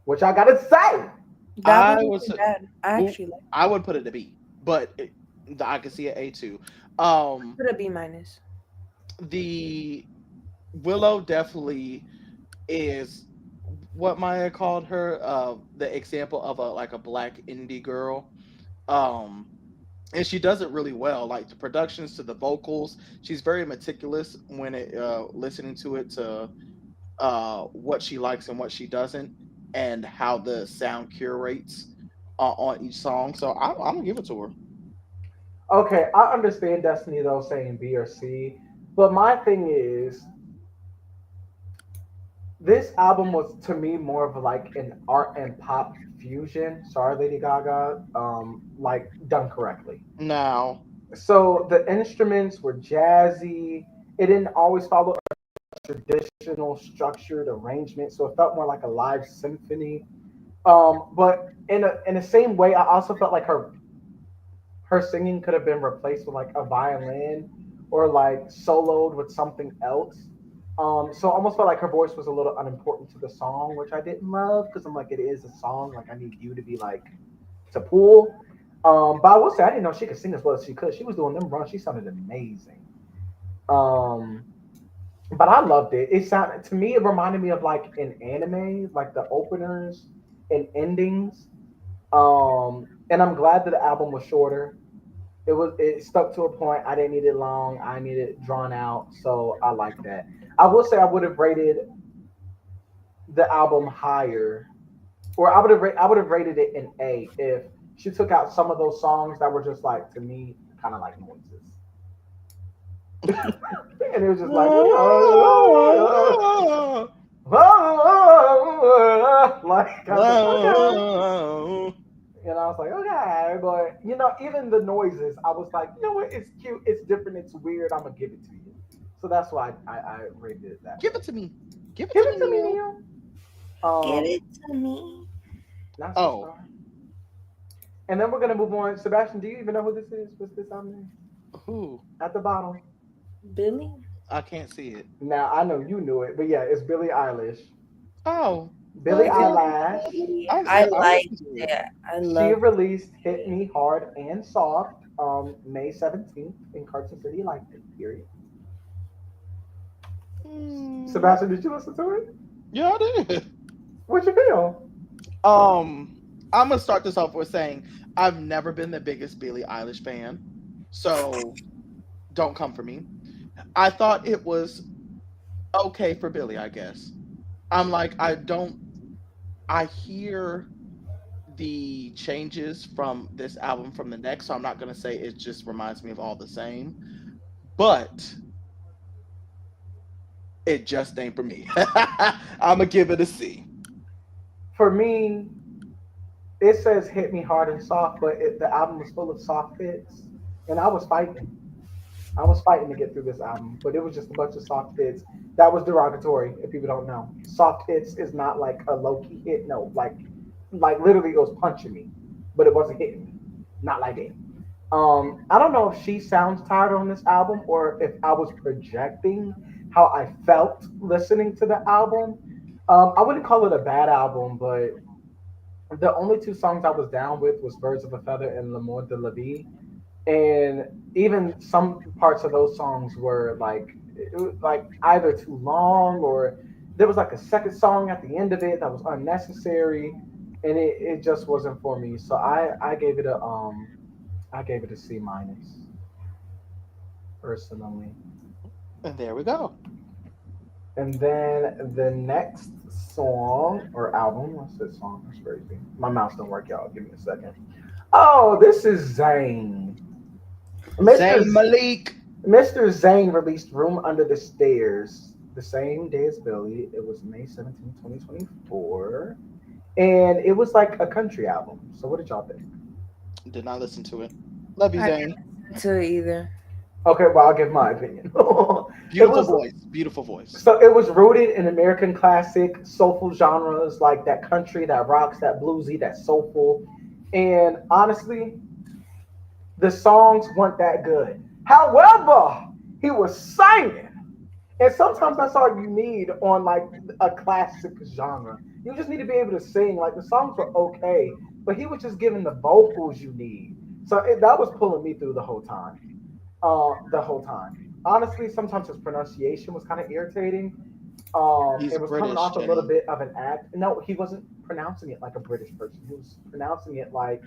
which I gotta say, That I one would wasn't say, bad. I well, actually liked I would put it a B, but I can see an A too. Um, it. Put a B minus. the Willow definitely is what Maya called her, the example of a black indie girl. Um, and she does it really well. Like the productions to the vocals, she's very meticulous when listening to it to what she likes and what she doesn't, and how the sound curates on each song. So I'm gonna give it to her. okay, I understand Destiny though saying B or C, but my thing is this album was to me more of like an art and pop fusion. Sorry, Lady Gaga, like done correctly. Now, So the instruments were jazzy. It didn't always follow a traditional structured arrangement, so it felt more like a live symphony. But in the same way, I also felt like her singing could have been replaced with like a violin or like soloed with something else. So I almost felt like her voice was a little unimportant to the song, which I didn't love because I'm like, it is a song. Like I need you to be like to pull. But I will say I didn't know she could sing as well as she could. She was doing them runs. She sounded amazing. Um, but I loved it. It sounded to me. It reminded me of like an anime, like the openers and endings. And I'm glad that the album was shorter. It stuck to a point. I didn't need it long. I needed it drawn out. So I like that. I will say I would have rated the album higher, or I would have rated it an A if she took out some of those songs that were just like to me kind of like noises, and it was just like like I was like okay. And I was like, okay, but even the noises, I was like, what? It's cute, it's different, it's weird. I'm gonna give it to you. So that's why I rated it that give way. it to me. Give it Give to it me, to me, Neil. Neil. Give Um, it to me. not so Oh, star. And then we're gonna move on. Sebastian, do you even know who this is? What's this on there who? at the bottom? Billy? I can't see it. Now I know you knew it, but yeah, it's Billie Eilish. Oh, Billie Yeah, Eilish. I I'm like listening to it. it. I She love. released "Hit Me Hard and Soft" May 17th in Carson City. Liked it. Period. Mm, Sebastian, did you listen to it? yeah, I did. What'd you feel? Um, I'm gonna start this off with saying I've never been the biggest Billie Eilish fan, so don't come for me. I thought it was okay for Billie, I guess. I'm like, I don't. I hear the changes from this album from the next, so I'm not gonna say it just reminds me of all the same, but it just ain't for me. I'm gonna give it a C. For me, it says "Hit Me Hard and Soft," but the album was full of soft hits, and I was fighting. I was fighting to get through this album, but it was just a bunch of soft hits. That was derogatory. If people don't know, soft hits is not like a low key hit. No, like literally, it was punching me, but it wasn't hitting me. Not like it. I don't know if she sounds tired on this album or if I was projecting how I felt listening to the album. I wouldn't call it a bad album, but the only two songs I was down with was "Birds of a Feather" and "L'amour de la vie," and even some parts of those songs were like it was like either too long or there was like a second song at the end of it that was unnecessary, and it just wasn't for me. So I gave it a C minus personally. And there we go. And then the next song or album, what's this song? That's crazy. My mouse don't work, y'all. Give me a second. Oh, this is Zayn. Mr. Zayn Malik. Mr. Zayn released Room Under the Stairs the same day as Billy. It was May 17th, 2024. And it was like a country album. So what did y'all think? Did not listen to it. Love you, I Zayn. didn't listen to it either. Okay, well, I'll give my opinion. It Beautiful was voice. Beautiful voice. so it was rooted in American classic soulful genres like that country, that rocks, that bluesy, that soulful. And honestly, the songs weren't that good. However, he was singing. And sometimes that's all you need on like a classic genre. You just need to be able to sing. Like the songs were okay, but he was just giving the vocals you need. So that was pulling me through the whole time. The whole time. Honestly, sometimes his pronunciation was kind of irritating. He's It was coming British, off a little Jenny. bit of an act. No, he wasn't pronouncing it like a British person. He was pronouncing it like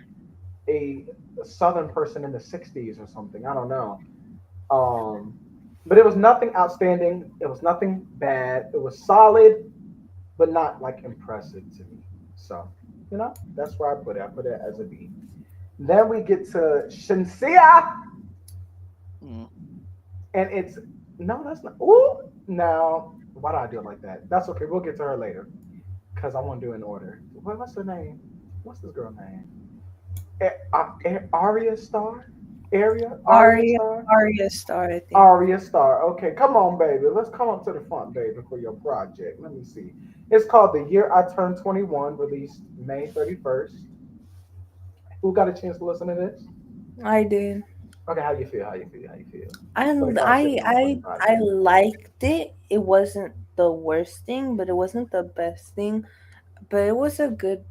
a Southern person in the '60s or something. I don't know. Um, but it was nothing outstanding. It was nothing bad. It was solid, but not like impressive to me. So, that's where I put it. I put it as a B. Then we get to Shinsia, Mm. and it's no, that's not. Ooh, now why do I do it like that? That's okay. We'll get to her later because I want to do it in order. What's her name? What's this girl name? Aria Star? Aria Aria, Star? Aria Star, I think. Aria Star. Okay, come on, baby. Let's come up to the front, baby, for your project. Let me see. It's called The Year I Turned 21, released May 31st. Who got a chance to listen to this? I did. Okay, how you feel? How you feel? How you feel? I For the I concept on for the I I project. liked it. It wasn't the worst thing, but it wasn't the best thing. But it was a good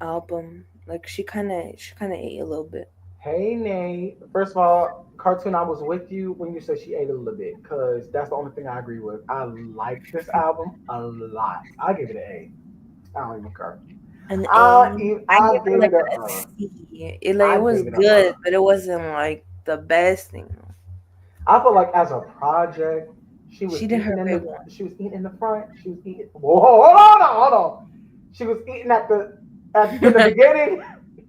album. Like she kind of ate a little bit. Hey, Nate. First of all, Cartoon, I was with you when you said she ate a little bit, because that's the only thing I agree with. I like this album a lot. I give it an A. I don't even care. An A. I I gave it gave like it a a C. It I was gave it a good, but it wasn't like the best thing. I feel like as a project, She did her big one. she was eating in the front. She was eating. Whoa, hold on. She was eating in the beginning.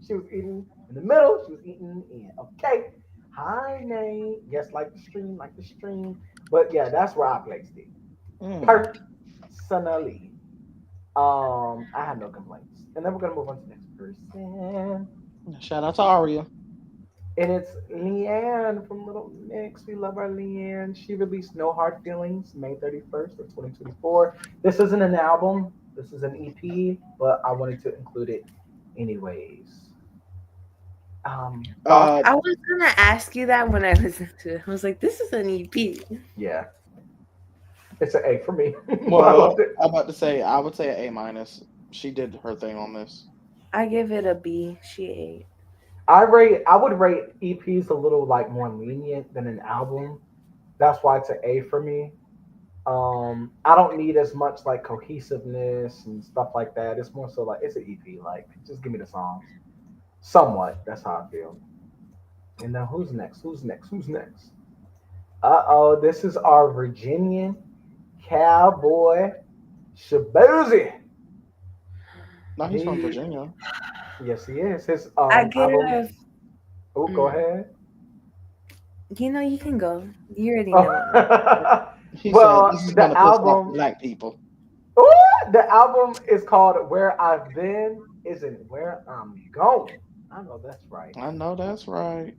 She was eating in the middle. She was eating in the end. Okay. Hi, Nate. Yes, like the stream. But yeah, that's where I placed it. Mm. Personally, I have no complaints. And then we're gonna move on to the next person. Shout out to Aria. And it's Leanne from Little Mix. We love our Leanne. She released No Hard Feelings May 31st of 2024. This isn't an album, this is an EP, but I wanted to include it anyways. Thoughts? Uh, I was gonna ask you that when I listened to it. I was like, "This is an EP." Yeah, it's an A for me. I well, loved it. I'm about to say I would say an A minus She did her thing on this. I give it a B. She ate. I would rate EPs a little like more lenient than an album. That's why it's an A for me. I don't need as much like cohesiveness and stuff like that. It's more so like it's an EP. Like just give me the songs. Somewhat. That's how I feel. And now who's next? Who's next? Who's next? Uh-oh, this is our Virginian cowboy Shabuzi. No, he's from He, Virginia. yes, he is. His I give it album. a. Oh, go ahead. You can go. You already know. Oh. He said Well, this is the gonna piss off album. black people. Ooh, the album is called "Where I've Been Isn't Where I'm Going." I know that's right. I know that's right.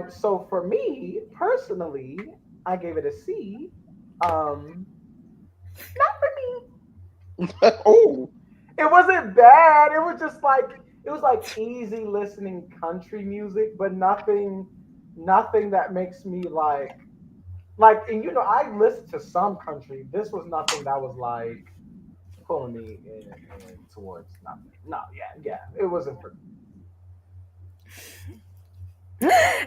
So for me personally, I gave it a C. Not for me. Oh, It wasn't bad. It was just like it was like easy listening country music, but nothing that makes me like. And I listened to some country. This was nothing that was like pulling me in towards nothing. No, yeah, it wasn't for me.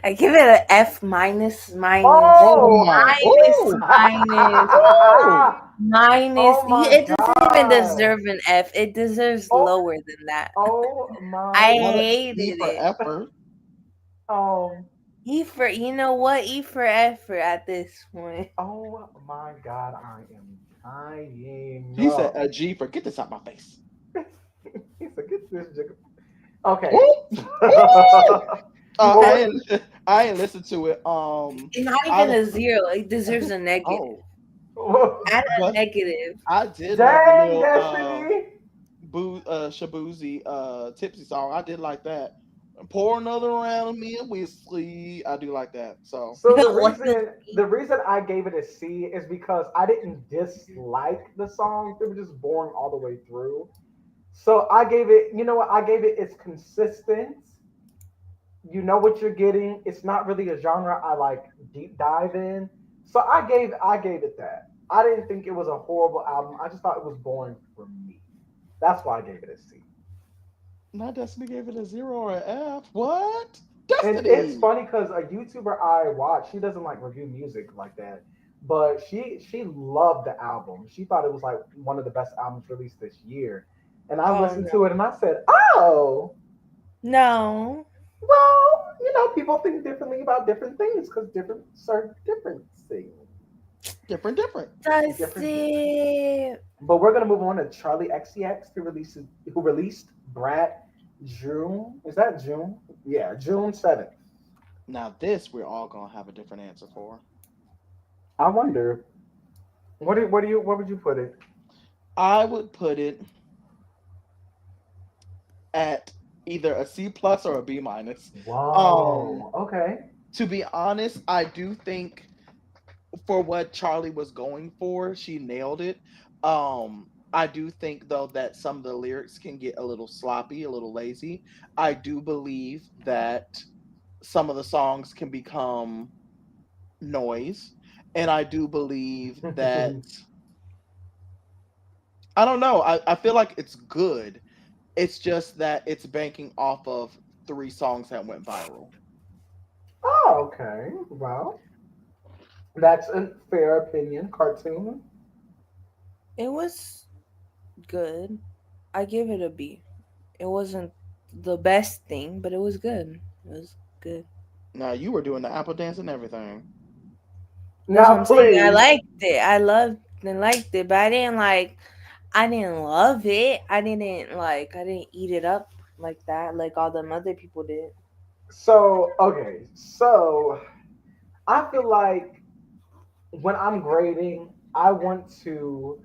I give it an F minus minus oh Oh, my! minus Oh, minus oh! minus. oh my It doesn't even god. deserve an F. It deserves Oh, lower than that. oh my. I Not an E hated for it. effort. Um. E for you know what? E for effort at this point. Oh my god. I am dying. He said a G for get this out my face. He said, "Get this jigger." Okay. Ooh, ooh. Well, I ain't listened to it. It's not I even a zero. It deserves a negative. oh, Add a but negative. I did love the dang, little Destiny. Shabuzi tipsy song. I did like that. Pour another round of me and whiskey. I do like that. So So the What the reason the reason I gave it a C is because I didn't dislike the songs. They were just boring all the way through. So I gave it, you know what? I gave it it's consistent. You know what you're getting. It's not really a genre I like deep dive in. So I gave it that. I didn't think it was a horrible album. I just thought it was boring for me. That's why I gave it a C. not Destiny gave it a zero or an F. What? And it's Destiny. funny because a YouTuber I watch, she doesn't like review music like that, but she loved the album. She thought it was like one of the best albums released this year. And I Oh listened no. to it and I said, "Oh, No. well, people think differently about different things because different are different things, Different, different. That's different." it. But we're gonna move on to Charlie XCX, who released Brat June. Is that June? Yeah, June 7th. Now this we're all gonna have a different answer for. I wonder what would you put it? I would put it at either a C plus or a B minus. Whoa. Okay. To be honest, I do think for what Charlie was going for, she nailed it. I do think though that some of the lyrics can get a little sloppy, a little lazy. I do believe that some of the songs can become noise, and I do believe that I don't know. I feel like it's good. It's just that it's banking off of three songs that went viral. Oh, okay. Well, that's a fair opinion. Cartoon. It was good. I give it a B. It wasn't the best thing, but it was good. It was good. Now you were doing the apple dance and everything. That's what Now, I'm saying. I please. liked it. I loved and liked it, but I didn't love it. I didn't eat it up like that, like all them other people did. So, okay. So, I feel like when I'm grading, I want to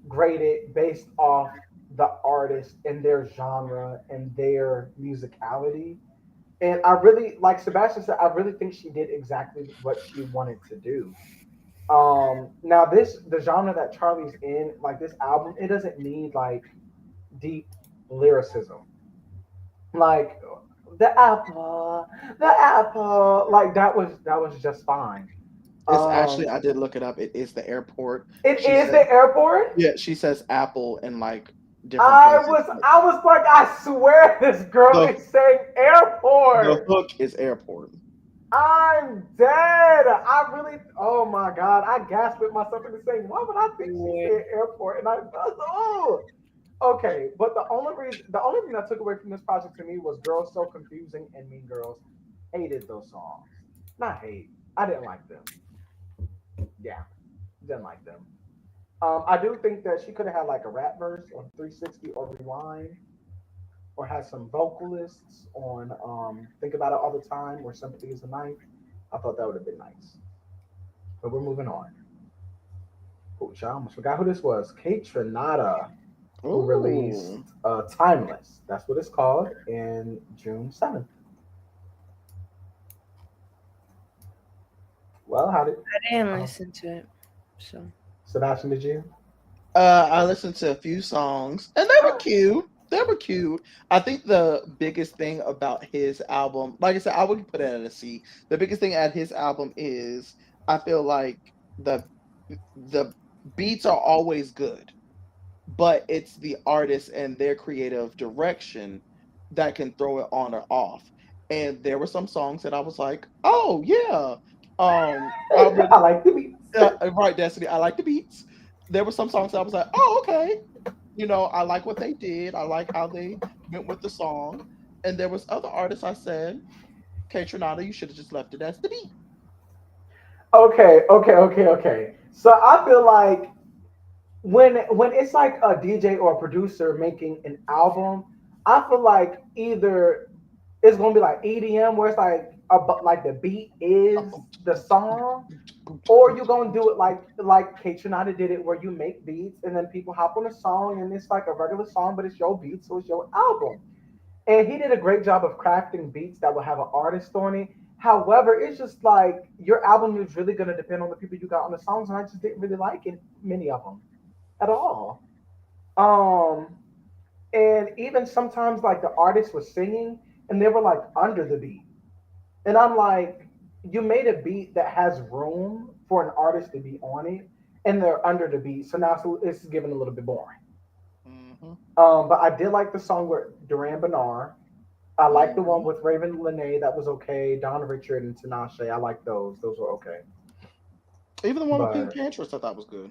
grade it based off the artist and their genre and their musicality. And I really, like Sebastian said, I really think she did exactly what she wanted to do. Now the genre that Charlie's in, like this album, it doesn't need like deep lyricism. Like the apple, like that was just fine. It's actually Um, I did look it up. It is the airport. it She is said the airport. yeah, she says apple and like different places. I was like, I swear this girl The is saying the airport. hook is airport. I'm dead. I really, oh my God. I gasped at myself in the same, why would I think she Weird. said airport? And I, oh, okay. But the only thing that took away from this project to me was Girls So Confusing and Mean Girls. Hated those songs. Not hate. I didn't like them. Yeah, didn't like them. I do think that she could have had like a rap verse on 360 or Rewind, or had some vocalists on Think About It All the Time or Sympathy is a Knife. I thought that would have been nice. But we're moving on. Oh, I almost forgot who this was. Kate Trinata, who released Ooh. Timeless. That's what it's called in June 7th. Well, how did I didn't uh, listen to it, so Sebastian, did you? I listened to a few songs, and they were cute. They were cute. I think the biggest thing about his album, like I said, I would put it at a C. The biggest thing at his album is I feel like the the beats are always good, but it's the artist and their creative direction that can throw it on or off. And there were some songs that I was like, oh yeah, I I really like the beats. right, Destiny. I like the beats. There were some songs that I was like, oh okay, I like what they did. I like how they went with the song. And there was other artists I said, okay, Trinata, you should have just left it as the beat. Okay. So I feel like when it's like a DJ or a producer making an album, I feel like either it's gonna be like EDM where it's like the beat is the song, or you're gonna do it like Kate Trinata did it where you make beats and then people hop on a song and it's like a regular song but it's your beat, so it's your album. And he did a great job of crafting beats that will have an artist on it. However, it's just like your album is really gonna depend on the people you got on the songs, and I just didn't really like it, many of them at all. Um, and even sometimes like the artist was singing and they were like under the beat, and I'm like, you made a beat that has room for an artist to be on it, and they're under the beat, so now it's getting a little bit boring. Hmm. But I did like the song with Duran Bernard. I like the one Hmm. with Raven Lene. That was okay. Don Richard and Tinashe. I like those. Those were okay. Even the one with Pink But Panthers I thought was good.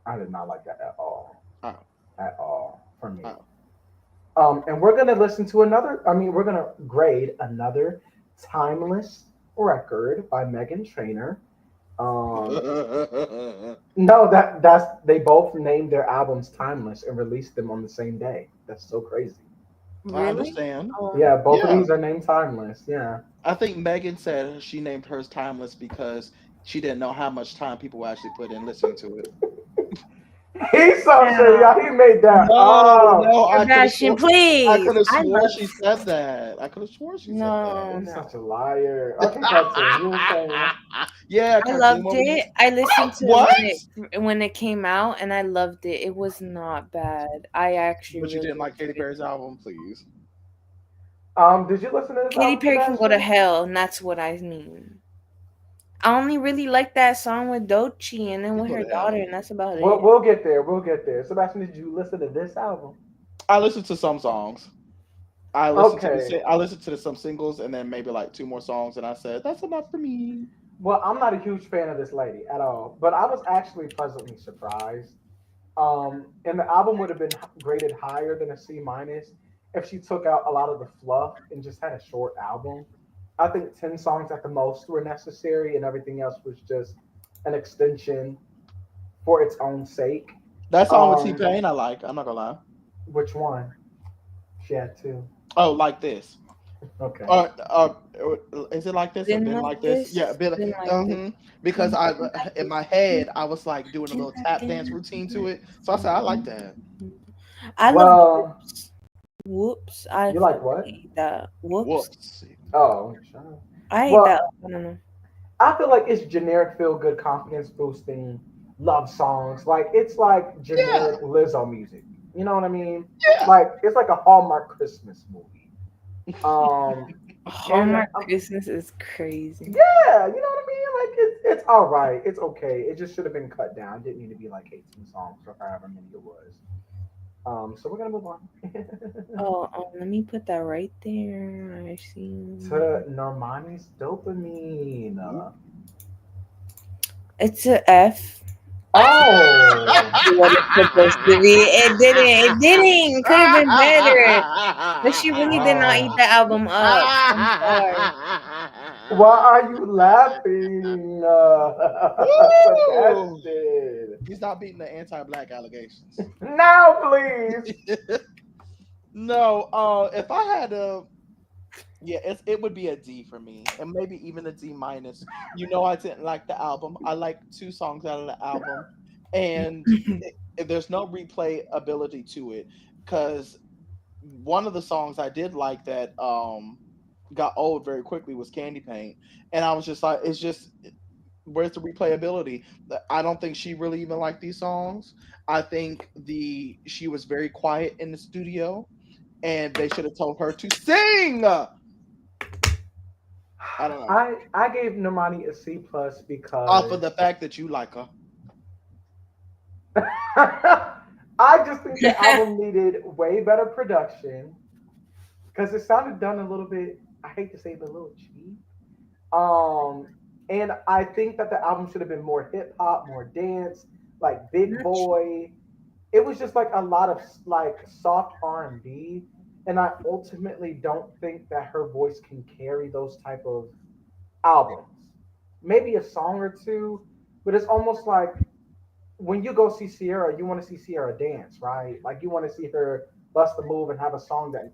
I did not like that at all. Oh, At all for me. oh. And we're gonna listen to another. I mean, we're gonna grade another timeless record by Megan Trainor. Um, no, that's they both named their albums timeless and released them on the same day. That's so crazy. I really? understand. Oh, Yeah, both of Yeah. these are named timeless. Yeah. I think Megan said she named hers timeless because she didn't know how much time people would actually put in listening to it. He's so shady, yeah. y'all. He made that No, up. no, Sebastian, I please. could have I swore love. she said that. I could have sworn she said No, He's no. such a liar. Okay, Cartoon, you were saying. that. Yeah, I cartoon. loved What were you? it. I listened to it What? when it came out, and I loved it. It was not bad. I actually But you really didn't like Katy enjoyed it. Perry's album, please. Did you listen to this Katy album, Perry can go to Sebastian? hell, and that's what I mean. I only really like that song with Doechii and then with Go her to daughter, hell. and that's about We'll, it. we'll get there. We'll get there. Sebastian, did you listen to this album? I listened to some songs. Okay. I listened to some singles and then maybe like two more songs, and I said that's enough for me. Well, I'm not a huge fan of this lady at all, but I was actually pleasantly surprised. And the album would have been graded higher than a C minus if she took out a lot of the fluff and just had a short album. I think 10 songs at the most were necessary, and everything else was just an extension for its own sake. That song with T Um, Pain, I like. I'm not gonna lie. which one? She had two. Oh, like this. Okay. Is it like this or Been been like like this? Yeah, this. been. Been like this. Because Been I like in my this. head I was like doing a Been little like tap dance this. routine to it, so I said I like that. I love Well, Whoops. Whoops. I you like fucking what? hate that. Whoops. Whoops. Oh, shut up. I hate that. Well, I don't know. I feel like it's generic feel good confidence boosting love songs. Like it's like Yeah, generic Lizzo music. You know what I mean? yeah. Like it's like a Hallmark Christmas movie. Um and Hallmark Christmas is crazy. yeah, you know what I mean? Like it's all right. It's okay. It just should have been cut down. It didn't need to be like 18 songs or however many it was. So we're gonna move on Let me put that right there. I see. to Normani's dopamine. It's a F. Oh, What it's supposed to be. It didn't. It didn't. Could have been better. But she really did not eat ah. the album up. I'm sorry. Why are you laughing, Woo! Sebastian? He's not beating the anti-black allegations. Now, please. No, if I had a, yeah, it would be a D for me, and maybe even a D minus. I didn't like the album. I like two songs out of the album, and there's no replay ability to it because one of the songs I did like that got old very quickly was Candy Paint, and I was just like, it's just where's the replayability? I don't think she really even liked these songs. I think she was very quiet in the studio, and they should have told her to sing. I don't know. I gave Normani a C plus Off of because the fact that you like her. I just think the album needed way better production because it sounded done a little bit. I hate to say it, but a little cheap. Um, and I think that the album should have been more hip hop, more dance, like Big Boy. It was just like a lot of like soft R&B, and I ultimately don't think that her voice can carry those type of albums. Maybe a song or two, but it's almost like when you go see Sierra, you want to see Sierra dance, right? Like you want to see her bust a move and have a song that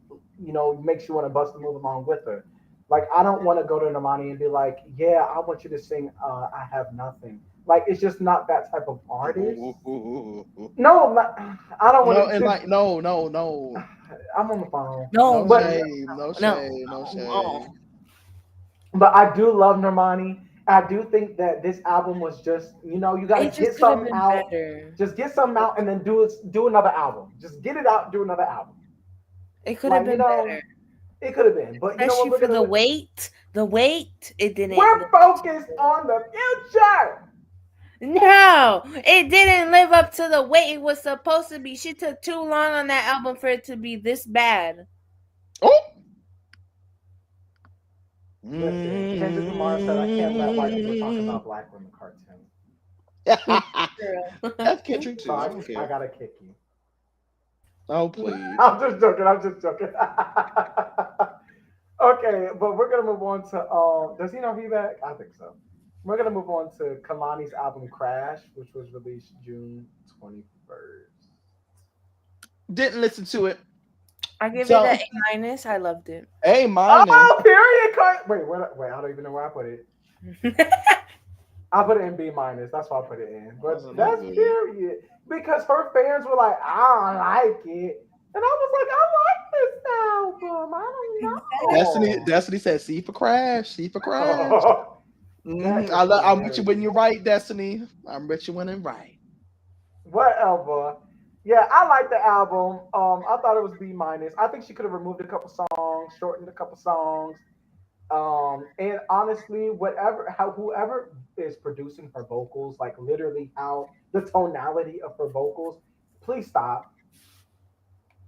makes you want to bust a move along with her. Like I don't want to go to Normani and be like, yeah, I want you to sing "I Have Nothing." Like it's just not that type of artist. No, I don't No, want and to. like no. I'm on the phone, No No. but shame, no No. shame, no Oh. shame. but I do love Normani. I do think that this album was just, you got to It just get could have something been out, better. just get something out, and then do another album. Just get it out, do another album. It could have Like been better. it could have been, but you know what Especially we're for the gonna weight. The weight. It didn't. we're focused on the future. No, it didn't live up to the weight it was supposed to be. She took too long on that album for it to be this bad. Oh. Listen, Kendrick Lamar said I can't let white people talk about black women cartoons. That's Kendrick So too. I don't I care. gotta kick you. Oh please. I'm just joking. I'm just joking. Okay, but we're gonna move on to does he know he back? I think so. We're gonna move on to Kalani's album Crash, which was released June 21st. Didn't listen to it. I give So it an A minus. I loved it. A minus. Oh, period. Wait, I don't even know where I put it. I put it in B minus. That's why I put it in. That's But a that's movie. period. Because her fans were like, I don't like it. And I was like, I like this album. I don't know. Destiny said C for Crash. C for Crash. That is I'm with you when you're hilarious. right, Destiny. I'm with you when I'm right. Whatever. Yeah, I like the album. I thought it was B minus. I think she could have removed a couple songs, shortened a couple songs. And honestly, whoever is producing her vocals, like literally how the tonality of her vocals, please stop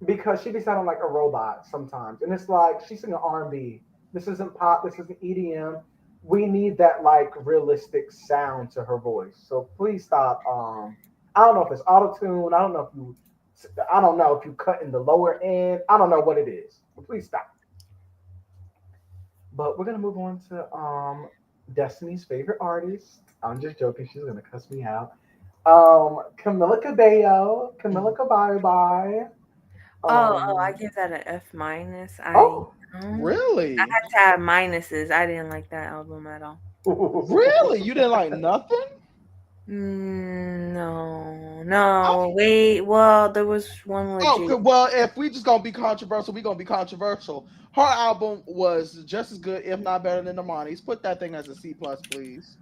because she be sounding like a robot sometimes, and it's like she's singing R&B. This isn't pop. This isn't EDM. We need that like realistic sound to her voice. So please stop. I don't know if it's auto tune. I don't know if you cut in the lower end. I don't know what it is. But please stop. But we're gonna move on to Destiny's favorite artist. I'm just joking. She's gonna cuss me out. Camila Cabello. Camila Cabello. Bye. I Um. give that an F minus. Oh. Really? I had to have minuses. I didn't like that album at all. Really? You didn't like nothing? No. Wait. Well, there was one legit. Well, if we just gonna be controversial, we gonna be controversial. Her album was just as good, if not better than Normani's. Put that thing as a C plus, please.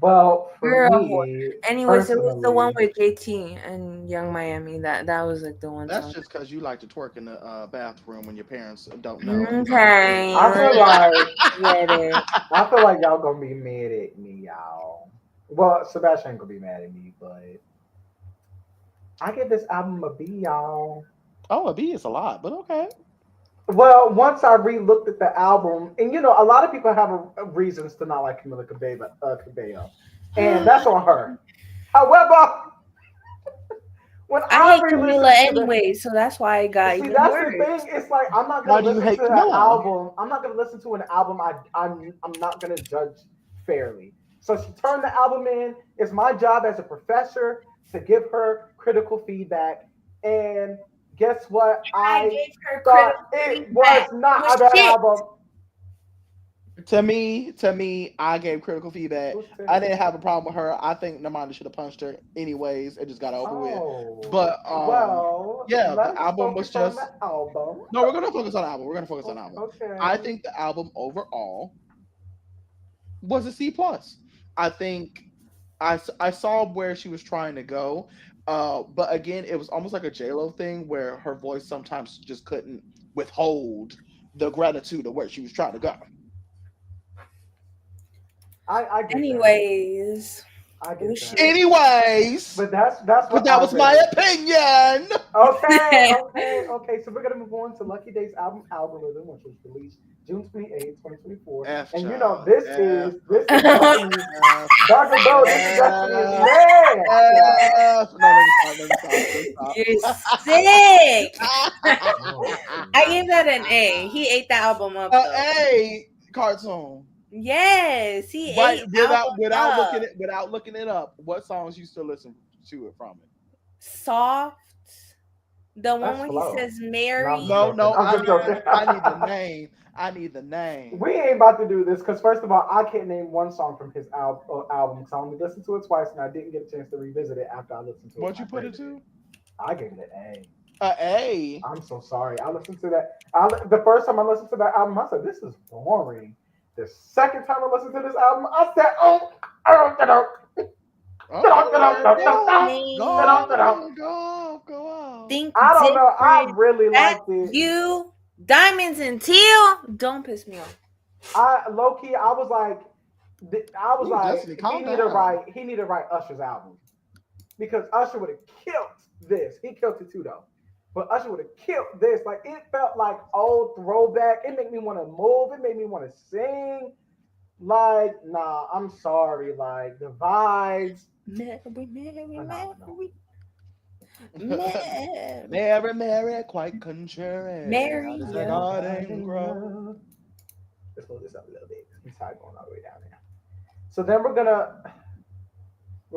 Well, for Girl. me, Anyways, it was the one personally, with JT and Young Miami. That was like the one That's song. just because you like to twerk in the bathroom when your parents don't know. Okay. I feel like Get it. I feel like y'all gonna be mad at me, y'all. Well, Sebastian ain't gonna be mad at me, but I give this album a B, y'all. Oh, a B is a lot, but okay. Well, once I re-looked at the album, and a lot of people have reasons to not like Camila Cabello, and that's on her. However, when I I hate Camila re-listened to the anyway, so that's why I got See, even that's the worse. thing. It's like I'm not Why gonna do you listen hate to an Camilla? album. I'm not gonna listen to an album. I'm not gonna judge fairly. So she turned the album in. It's my job as a professor to give her critical feedback. And guess what? I I gave her thought critical it feedback. was It not was a bad shit. album. To me, I gave critical feedback. Who's I Timmy? didn't have a problem with her. I think Namanda should have punched her anyways. It just got over with. Oh, But well, yeah, the let's album was focus on just the album. no. We're gonna focus on the album. We're gonna focus on the album. I Okay. think the album overall was a C plus. I think I saw where she was trying to go, but again, it was almost like a J Lo thing where her voice sometimes just couldn't withhold the gratitude of where she was trying to go. I get that. Anyways, I oh get that. shit. Anyways, But that's but what that I was my rated. opinion. Okay, okay, okay. So we're gonna move on to Lucky Day's album algorithm, which was released June 28th, 2024. F And child. this F, is this is Destiny's F, Dr. Bo, this is Destiny's F, man, child. F. No, let me stop. Let me stop. You're Let sick. me Oh I Jesus. gave that an A. He ate the album up though. A cartoon. Yes, he Right, ate without album without up. looking it up. What songs you still listen to it from it? Soft. The one That's where he slow. says No, I'm just Mary. No, joking. no, I'm just joking. I need the name. I need the name. We ain't about to do this because first of all, I can't name one song from his album because I only listened to it twice and I didn't get a chance to revisit it after I listened to it What when you I put it graded it. to? I gave it an A. A. I'm so sorry. I listened to that. The first time I listened to that album, I said, "This is boring." The second time I listened to this album, I said, "Oh, oh, Okay, Hey, go off. think I don't know. I different. really That's liked it. you. Diamonds and teal. Don't piss me off. I low key, I was Ooh, like, Destiny, calm down. he need to write Usher's album because Usher would have killed this. He killed it too though. But Usher would have killed this. Like it felt like old throwback. It made me want to move. It made me want to sing. Like, nah, I'm sorry. Like the vibes. Mary, Mary, Oh, no, no. Mary, Mary, Mary, Mary, quite contrary. How Mary. does the Yeah. garden grow? Let's slow this up a little bit. I'm tired going all the way down there. So then we're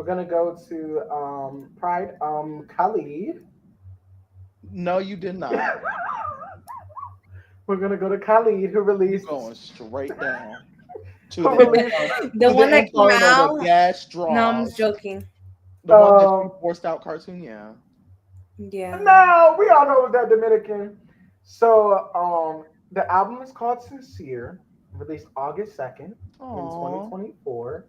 gonna go to Pride Khalid. No, you did not. We're gonna go to Khalid who You released going straight down to who the released The one that came inferno, the out. gas No, I'm just draws. joking. The one that you um forced out cartoon, yeah. Yeah. no, we all know it was that Dominican. So the album is called Sincere, released August 2nd in Aww. 2024.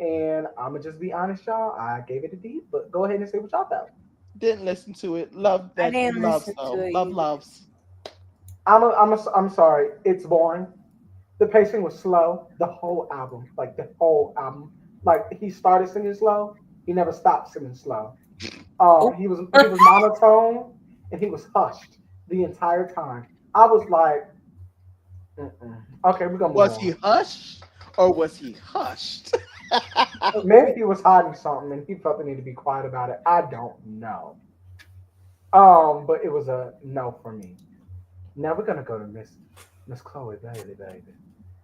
And I'ma just be honest, y'all. I gave it a D, but go ahead and say what y'all thought. Didn't listen to it. Love I that didn't loves listen though. to it Love either. loves. I'm sorry. It's boring. The pacing was slow. The whole album, like the whole album, like he started singing slow. He never stopped singing slow. Oh. He was monotone and he was hushed the entire time. I was like, mm-mm. Okay, we're gonna move Was he on. hushed or was he hushed? Maybe he was hiding something and he felt the need to be quiet about it. I don't know. But it was a no for me. Now we're gonna go to Miss Chloe baby,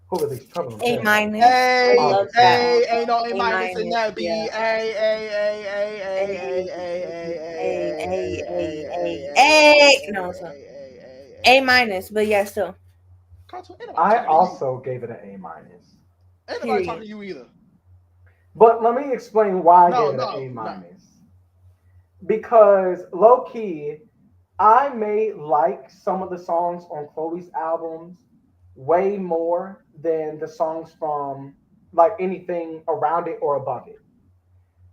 who released Trouble in A Paradise. minus. I Hey, love August that. 2nd. hey, ain't no A A minus in minus. that B. Yeah. A, No, it's not. A minus, but yeah, still. Cartoon, ain't nobody I talking to you. also gave it an A minus. Ain't nobody talking Period. to you either. But let me explain why I No, gave it an no, A no. minus. Because low key, I may like some of the songs on Chloe's albums way more than the songs from like anything around it or above it.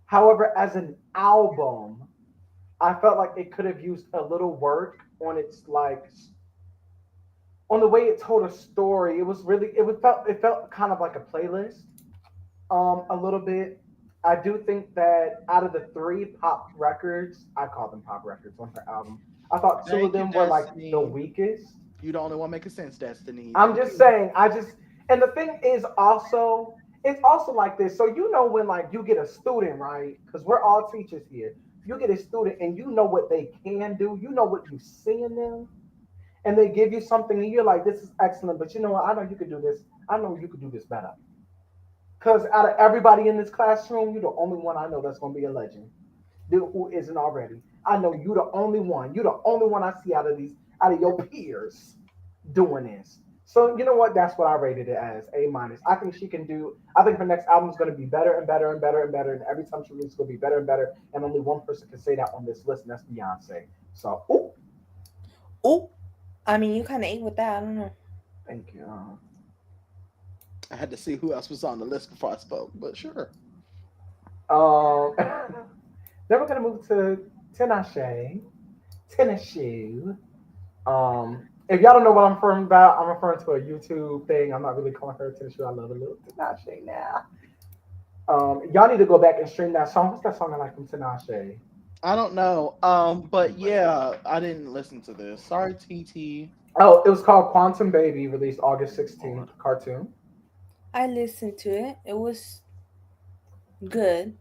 However, as an album, I felt like it could have used a little work on its like on the way it told a story. It was really it felt kind of like a playlist, a little bit. I do think that out of the three pop records, I call them pop records on her album. I thought two of Thank you, them were like the Destiny. weakest. You the only one making sense, Destiny. I'm Thank just you. saying, and the thing is also, it's also like this. So you know when like you get a student, right? Because we're all teachers here. You get a student and you know what they can do. You know what you see in them, and they give you something and you're like, this is excellent, but you know what? I know you could do this. I know you could do this better. Because out of everybody in this classroom, you're the only one I know that's gonna be a legend. Dude, who isn't already? I know you the only one. You the only one I see out of your peers doing this. So you know what? That's what I rated it as A minus. I think she can do. I think her next album is going to be better and better and better and better, and every time she releases, it's going to be better and better. And only one person can say that on this list, and that's Beyonce. So, ooh, Oh, I mean, you kind of ate with that. I don't know. thank you. I had to see who else was on the list before I spoke, but sure. Um, then we're gonna move to Tinashe, Tennessee. If y'all don't know what I'm referring about, I'm referring to a YouTube thing. I'm not really calling her Tennessee. I love a little Tinashe now. Y'all need to go back and stream that song. What's that song I like from Tinashe? I don't know. But yeah, I didn't listen to this. Sorry, TT. Oh, it was called Quantum Baby, released August 16th, cartoon. I listened to it. It was good.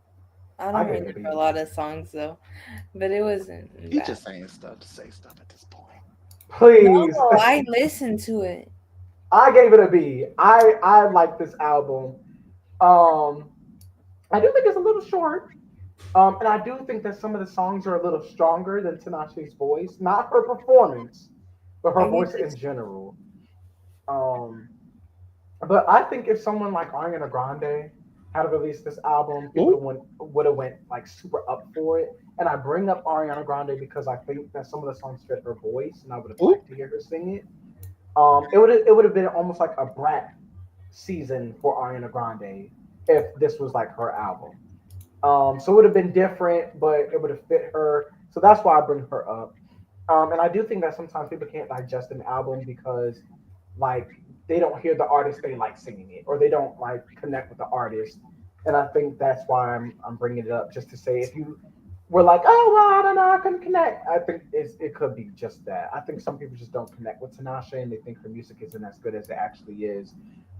I I don't gave it a remember a B. lot of songs though, but it wasn't He's bad. just saying stuff to say stuff at this point. Please. No, I listened to it. I gave it a B. I like this album. Um, I do think it's a little short. And I do think that some of the songs are a little stronger than Tinashe's voice. Not her performance, but her I gave voice it. in general. Um, but I think if someone like Ariana Grande had released this album, people Ooh, would have went like super up for it. And I bring up Ariana Grande because I think that some of the songs fit her voice, and I would have ooh. liked to hear her sing it. It would have been almost like a brat season for Ariana Grande if this was like her album. So it would have been different, but it would have fit her. So that's why I bring her up. And I do think that sometimes people can't digest an album because like they don't hear the artist they like singing it, or they don't like connect with the artist. And I think that's why I'm bringing it up just to say if you were like, oh well, I don't know, I couldn't connect. I think it could be just that. I think some people just don't connect with Tinashe and they think her music isn't as good as it actually is.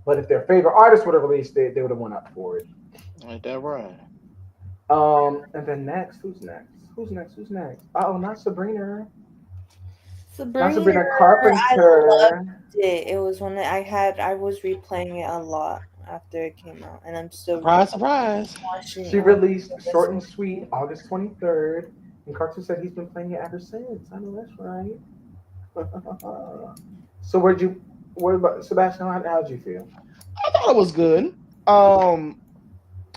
But if their favorite artist would have released it, they would have went up for it. Ain't that right? And then next, who's next? Who's next? Who's next? Oh, not Sabrina. Not Sabrina, Sabrina I loved Carpenter. it. It was one that I was replaying it a lot after it came out, and I'm still Surprise, surprise. watching. She released Short and Listening to Sweet it. August 23rd. And Cartoon said he's been playing it ever since. I know that's right. So where about Sebastian, how'd you feel? I thought it was good. Um,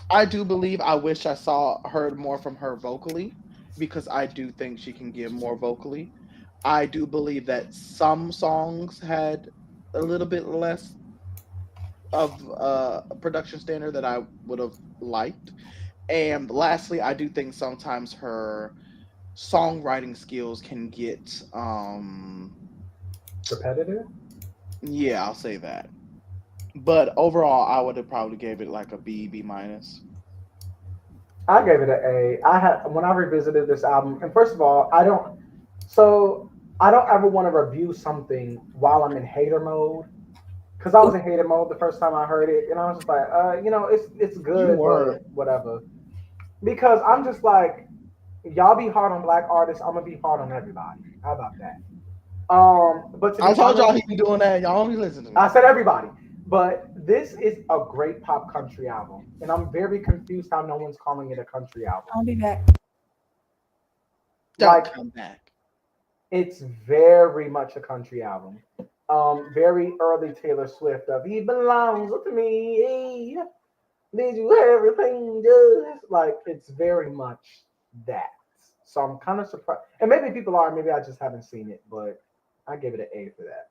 I do believe I wish I saw heard more from her vocally because I do think she can give more vocally. I do believe that some songs had a little bit less of a production standard that I would have liked. And lastly, I do think sometimes her songwriting skills can get Repetitive? yeah, I'll say that. But overall I would have probably gave it like a B, B minus. I gave it an A. I had when I revisited this album, and first of all, so I don't ever want to review something while I'm in hater mode. Because I was in hater mode the first time I heard it, and I was just like, it's You good, were. but whatever. Because I'm just like, y'all be hard on black artists, I'm gonna be hard on everybody. How about that? But to I be told y'all honest, he be doing that. Y'all only listen to I me. said everybody. But this is a great pop country album, and I'm very confused how no one's calling it a country album. I'll be back. Don't Like come back. it's very much a country album. Very early Taylor Swift of "He belongs with me." Did you everything just like it's very much that. So I'm kind of surprised, and maybe people are, maybe I just haven't seen it, but I give it an A for that.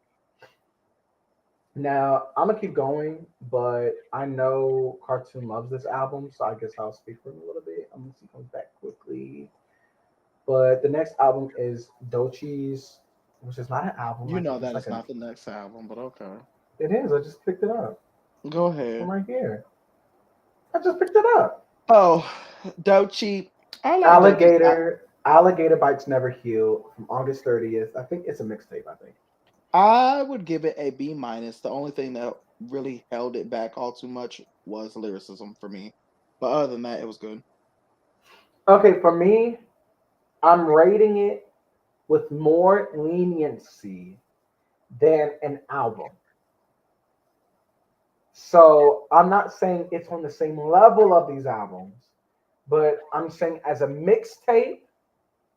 Now I'm gonna keep going, but I know Cartoon loves this album, so I guess I'll speak for him a little bit. I'm gonna see if he comes back quickly. But the next album is Dochi's, which is not an album. You I know think it's that like it's a. not the next album, but okay. It is. I just picked it up Go from ahead. right here. I just picked it up. Oh, Dochi. I like Dochi's. Alligator Bites Never Heal from August 30th. I think it's a mixtape, I think. I would give it a B minus. The only thing that really held it back all too much was lyricism for me. But other than that, it was good. Okay, for me, I'm rating it with more leniency than an album. So I'm not saying it's on the same level of these albums, but I'm saying as a mixtape,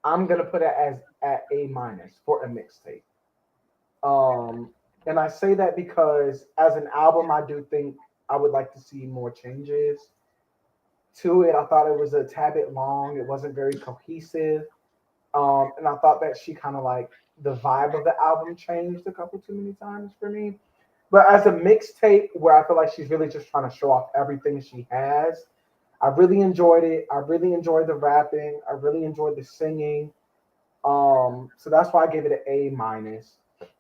I'm gonna put it as at A minus for a mixtape. Um, and I say that because as an album, I do think I would like to see more changes to it. I thought it was a tad bit long. It wasn't very cohesive. And I thought that she kind of like the vibe of the album changed a couple too many times for me. But as a mixtape, where I feel like she's really just trying to show off everything she has, I really enjoyed it. I really enjoyed the rapping. I really enjoyed the singing. So that's why I gave it an A minus.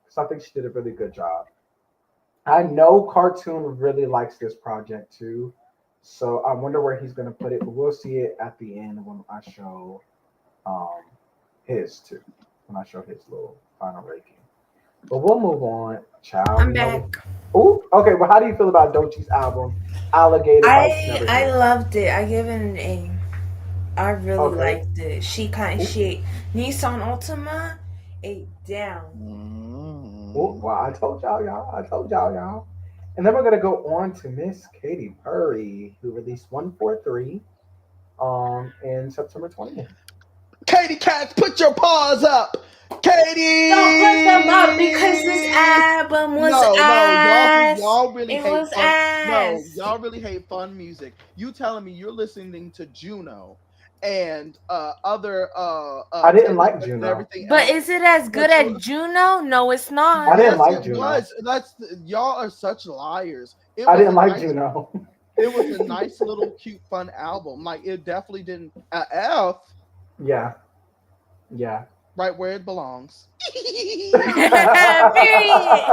So I think she did a really good job. I know Cartoon really likes this project too. So I wonder where he's gonna put it, but we'll see it at the end when I show um his too. When I show his little final ranking. But we'll move on, child. I'm You know. back. Oh, okay. Well, how do you feel about Dochi's album, Alligator Bites Never I Heal? loved it. I give it an A. I really Okay. liked it. Ooh, She Nissan Altima ate down. Mm. Well, I told y'all. I told y'all. And then we're gonna go on to Miss Katy Perry, who released 143 in September 20th. Katie Cats, put your paws up. Don't put them up because this Katie. album was No, no, ass. y'all really It hate was fun. No, ass. y'all really hate fun music. You telling me you're listening to Juno and other I didn't Taylor like Swift and Juno. everything But else, is it as but good as Juno? No, it's I not. didn't yes, like it Juno. was. Y'all are such liars. I didn't like Juno. It was a nice little cute fun album. Like it definitely didn't F Yeah, yeah. right where it belongs. Period.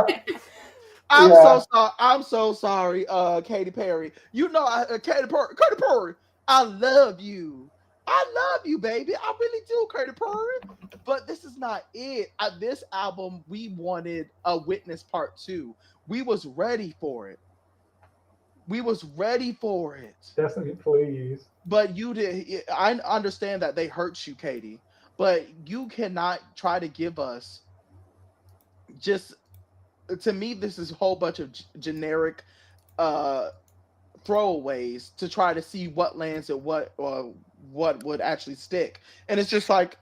I'm so Yeah. sorry. I'm so sorry, Katy Perry. You know, Katy Perry. I love you. I love you, baby. I really do, Katy Perry. But this is not it. This album, we wanted a Witness Part Two. We was ready for it. We was ready for it. Destiny, please. But you did. I understand that they hurt you, Katie. But you cannot try to give us just. To me, this is a whole bunch of generic uh throwaways to try to see what lands and what would actually stick. And it's just like,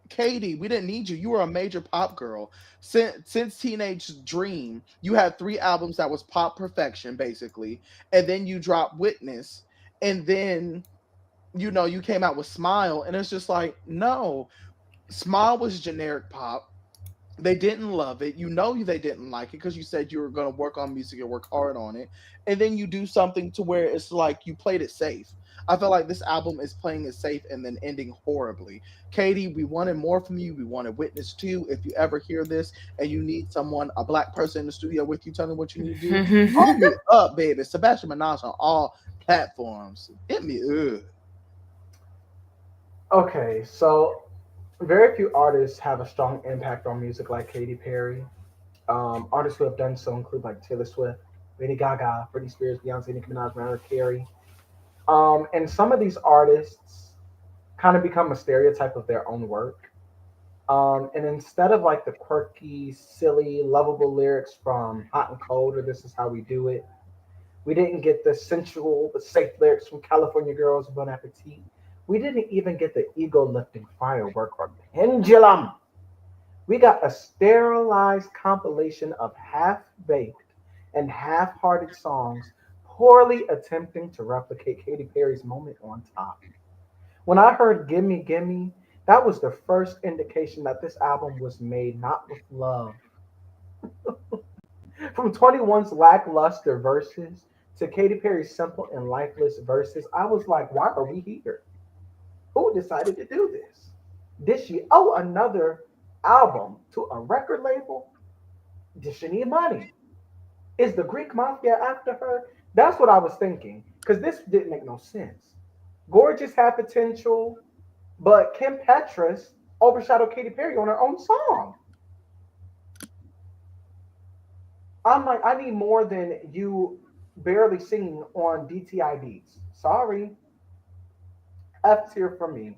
Katie, we didn't need you. You were a major pop girl. Since Teenage Dream, you had three albums that was pop perfection, basically. And then you dropped Witness. And then, you came out with Smile. And it's just like, no. Smile was generic pop. They didn't love it. They didn't like it because you said you were going to work on music and work hard on it. And then you do something to where it's like you played it safe. I feel like this album is playing it safe and then ending horribly. Katie, we wanted more from you. We wanted Witness 2. If you ever hear this and you need someone, a black person in the studio with you, tell me what you need to do. Call me up, baby. Sebastian Minaj on all platforms. Hit me up. Okay, so very few artists have a strong impact on music like Katy Perry. Artists who have done so include like Taylor Swift, Lady Gaga, Britney Spears, Beyonce, Nicki Minaj, Mariah Carey. And some of these artists kind of become a stereotype of their own work. And instead of like the quirky, silly, lovable lyrics from Hot and Cold or This Is How We Do It, we didn't get the sensual but safe lyrics from California Girls, Bon Appetit. We didn't even get the ego lifting firework or pendulum. We got a sterilized compilation of half baked and half hearted songs poorly attempting to replicate Katy Perry's moment on top. When I heard Gimme Gimme, that was the first indication that this album was made not with love. From 21's lackluster verses to Katy Perry's simple and lifeless verses, I was like, why are we here? Who decided to do this? Did she owe another album to a record label? Did she need money? Is the Greek mafia after her? That's what I was thinking because this didn't make no sense. Gorgeous had potential, but Kim Petras overshadowed Katy Perry on her own song. I'm like, I need more than you barely singing on DTI beats. Sorry, F tier for me.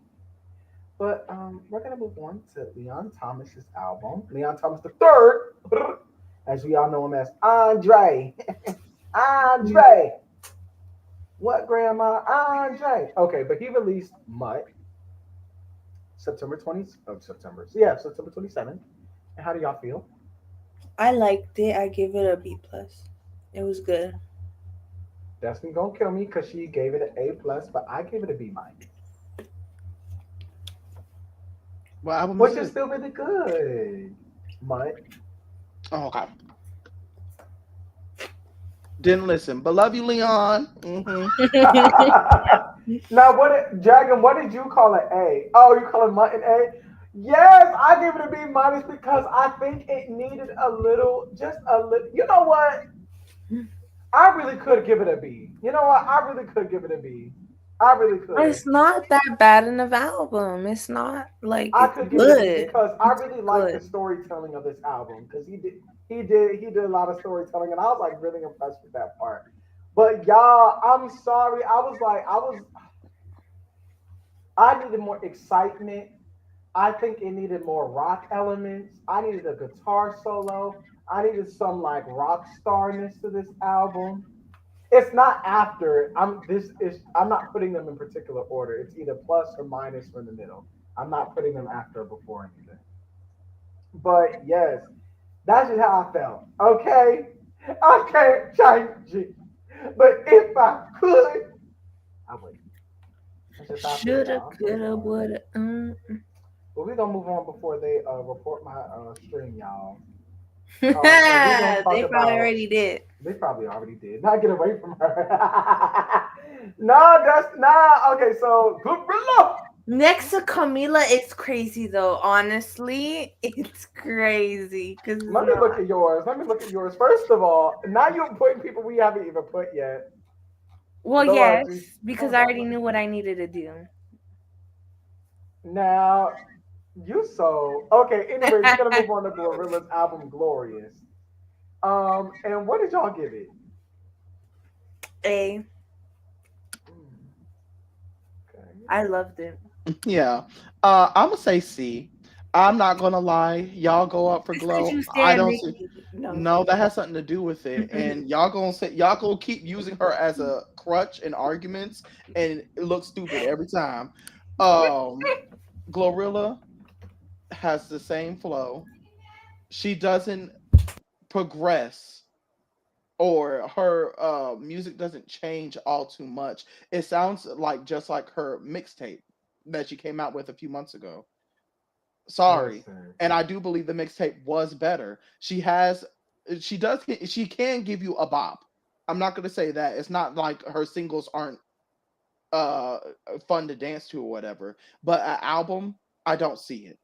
But we're gonna move on to Leon Thomas's album. Leon Thomas the third, as we all know him as Andre. Andre. What grandma? Andre. Okay, but he released Mutt September 20th of September. So yeah, September 27th. And how do y'all feel? I liked it. I gave it a B plus. It was good. Destiny gonna kill me because she gave it an A plus, but I gave it a B minus, What album is which is it? still really good. Mutt. Oh, okay. Didn't listen, but love you, Leon. Now, Dragon? What did you call it? A? Oh, you call it mutton A? Yes, I gave it a B minus because I think it needed a little, just a little. You know what? I really could give it a B. You know what? I really could give it a B. I really could. It's not that bad of an album. It's not like I it's could give it a B good. because I It's really like the good. storytelling of this album because he did a lot of storytelling and I was like really impressed with that part. But y'all, I'm sorry. I needed more excitement. I think it needed more rock elements. I needed a guitar solo. I needed some like rock starness to this album. It's not after. I'm not putting them in particular order. It's either plus or minus or in the middle. I'm not putting them after or before anything. But yes, that's just how I felt. Okay? I can't change it. But if I could, I would. That's just how I feel, Shoulda, y'all. I'm so coulda, sorry. woulda. But we're gonna move on before they report my stream, y'all. And we're gonna talk They probably about. already did. They probably already did. Not get away from her. No, that's not okay. So Gorilla. Next to Camila, it's crazy though. Honestly, it's crazy because it's Let me look not. at yours. Let me look at yours. First of all, now you're putting people we haven't even put yet. Well, Lord, yes, geez. because Hold I on. already knew what I needed to do. Now you so okay. Anyways, we're gonna move on to Gorilla's album Glorious. And what did y'all give it? A, Hmm, okay. I loved it. Yeah. I'm gonna say C. I'm not gonna lie. Y'all go up for It's because Glow. you I stand don't see. Nikki. No. No, that has something to do with it. And y'all gonna keep using her as a crutch in arguments, and it looks stupid every time. Um, Glorilla has the same flow. She doesn't progress, or her music doesn't change all too much. It sounds like just like her mixtape that she came out with a few months ago. Sorry. Listen. And I do believe the mixtape was better. She can give you a bop. I'm not gonna say that. It's not like her singles aren't uh fun to dance to or whatever. But an album, I don't see it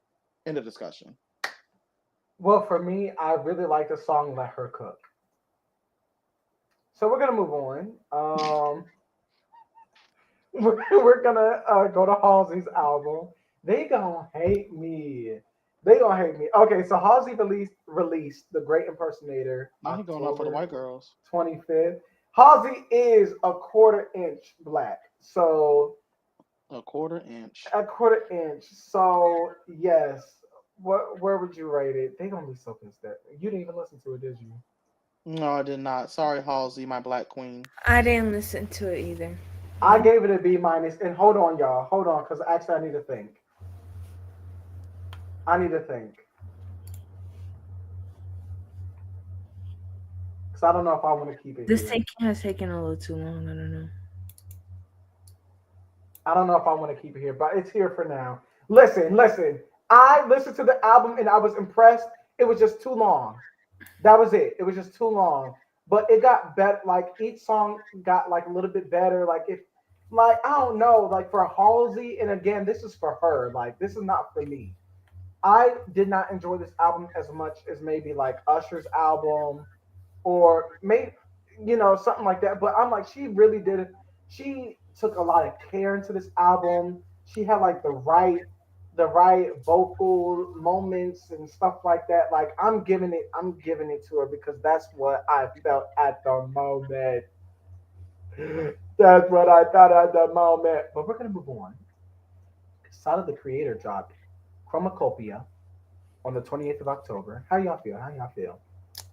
in the discussion. Well, for me, I really like the song "Let Her Cook." So we're gonna move on. We're gonna go to Halsey's album. They gonna hate me. They gonna hate me. Okay, so Halsey released The Great Impersonator Now he going up for the October white girls. 25th. Halsey is a quarter inch black. So A quarter inch. a quarter inch. So yes. Where would you rate it? They gonna be so pissed at me. You didn't even listen to it, did you? No, I did not. Sorry, Halsey, my black queen. I didn't listen to it either. I gave it a B minus. And hold on, y'all. Hold on, because actually I need to think. I need to think. Because I don't know if I want to keep it This here. taking has taken a little too long. I don't know. I don't know if I want to keep it here, but it's here for now. Listen. I listened to the album and I was impressed. It was just too long. That was it. It was just too long. But it got better. Like each song got like a little bit better. Like if, like I don't know, like for Halsey, and again, this is for her. Like this is not for me. I did not enjoy this album as much as maybe like Usher's album or maybe something like that. But I'm like, she really did. She took a lot of care into this album. She had like the right vocal moments and stuff like that. Like I'm giving it to her because that's what I felt at the moment. That's what I thought at the moment. But we're gonna move on. Tyler the Creator dropped Chromacopia on the 28th of October. How y'all feel? How y'all feel?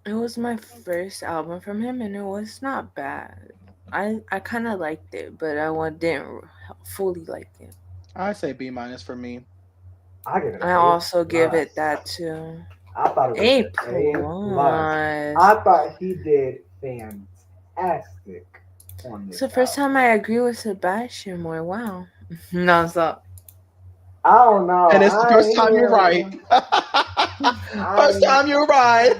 It was my first album from him, and it was not bad. I kind of liked it, but didn't fully like it. I say B minus for me. I give it an I A also give plus. it that too. I thought it was A an A plus. plus. I thought he did fantastic on It's this the first album. time I agree with Sebastian more. Wow. No, stop. I don't know. And it's the I first ain't time you're right. really. I First time you're right.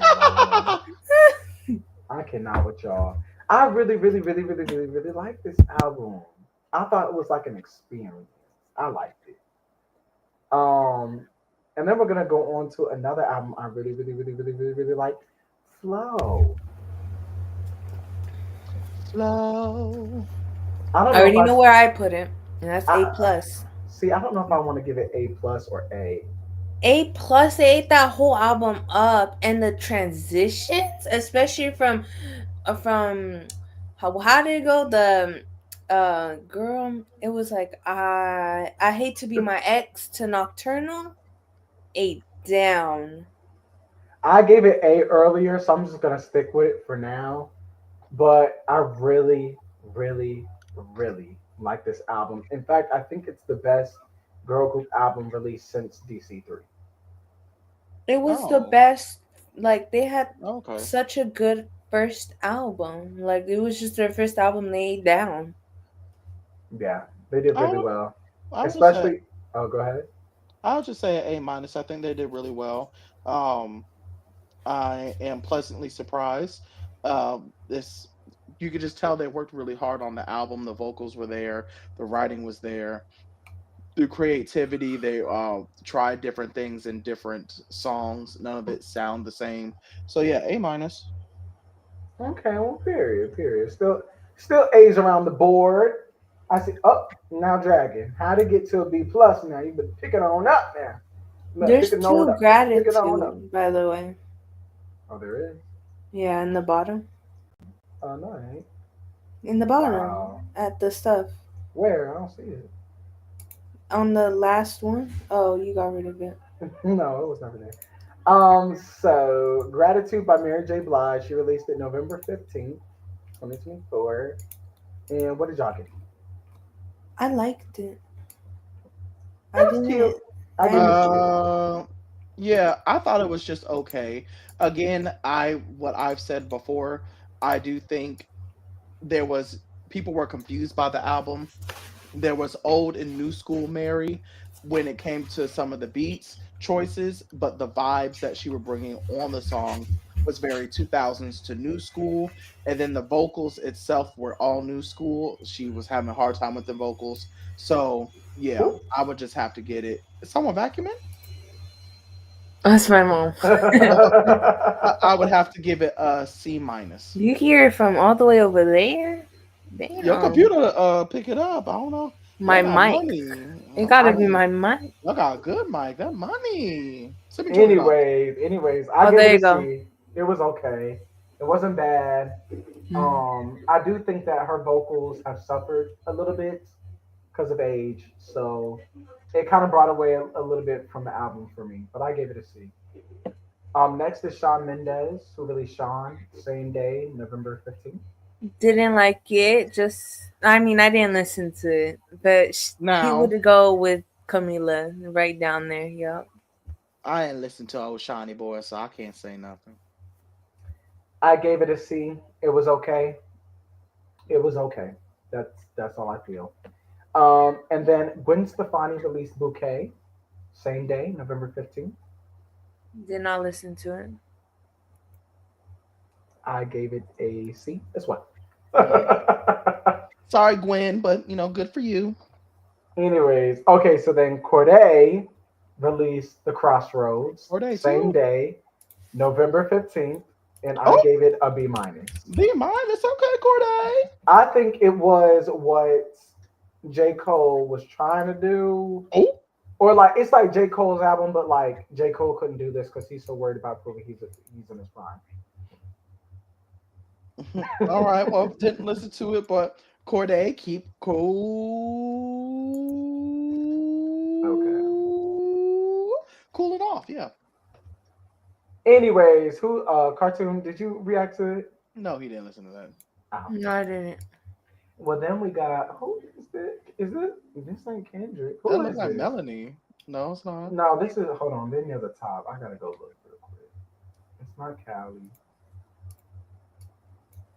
I cannot with y'all. I really, really, really, really, really, really like this album. I thought it was like an experience. I liked it. Um, and then we're gonna go on to another album I really, really, really, really, really, really like. Flow. Slow. I don't I know already if know where I put it, and that's A I plus. see. I don't know if I want to give it A plus or A. A plus. They ate that whole album up, and the transitions, especially from how did it go? The girl, it was like I hate to be my ex to Nocturnal. A down. I gave it A earlier, so I'm just gonna stick with it for now. But I really, really, really like this album. In fact, I think it's the best girl group album released since DC3. It was the Oh, best. Like they had okay. such a good first album. Like it was just their first album they ate down. Yeah, they did I really would well. I would just say Especially, oh, go ahead. I would just say an A minus. I think they did really well. Um, I am pleasantly surprised. This you could just tell they worked really hard on the album. The vocals were there, the writing was there, the creativity. They tried different things in different songs. None of it sound the same. So yeah, A minus. Okay, well, period, period. Still A's around the board. I see. Oh, now Dragon. How to get to a B plus now? You been picking on up now. You better pick There's it on two up. Pick it on up. gratitude, by the way. Oh, there is. Yeah, in the bottom. Oh no, it ain't. In the bottom. Wow. At the stuff. Where? I don't see it. On the last one. Oh, you got rid of it. No, it was never there. So Gratitude by Mary J. Blige. She released it November 15th, 2024. And what did y'all get? I liked it. It I was cute. didn't. I gave it And cute. Uh, yeah, I thought it was just okay. Again, I what I've said before, I do think there was people were confused by the album. There was old and new school Mary when it came to some of the beats choices, but the vibes that she was bringing on the song was very 2000s to new school, and then the vocals itself were all new school. She was having a hard time with the vocals, so yeah, Who? I would just have to get it. Is someone vacuuming? that's my mom. I would have to give it a C minus. You hear it from all the way over there? Your Damn. computer pick it up. I don't know. Y'all My got mic. money. It gotta I be my mic. Y'all got a good mic. That money. Send me $20. anyways, I Oh, gave there it you a go. C. It was okay. It wasn't bad. Hmm. I do think that her vocals have suffered a little bit because of age, so it kind of brought away a little bit from the album for me. But I gave it a C. Next is Shawn Mendes, who released Sean same day, November 15th. Didn't like it. Just, I mean, I didn't listen to it, but he Now, would go with Camila right down there. Yup. I ain't listened to old Shiny Boy, so I can't say nothing. I gave it a C. It was okay. It was okay. That's all I feel. And then Gwen Stefani released Bouquet, same day, November 15th. Did not listen to it. I gave it a C as well. Yeah. Sorry, Gwen, but good for you. Anyways, okay, so then Corday released The Crossroads, Or they same too. day, November 15th, and I Oh, gave it a B minus. be mine. It's okay, Corday. I think it was what J. Cole was trying to do. Oh, Or like it's like J. Cole's album, but like J. Cole couldn't do this because he's so worried about proving he's in his prime. all right. Well, didn't listen to it, but Corday, keep Okay. cool it off. Yeah. Anyways, who cartoon? Did you react to it? No, he didn't listen to that. Oh. No, I didn't. Well, then we got who is this? Is it this ain't Kendrick? That Who looks is like this? Melanie. No, it's not. No, this is. Hold on, they're near the top. I gotta go look real quick. It's not Callie.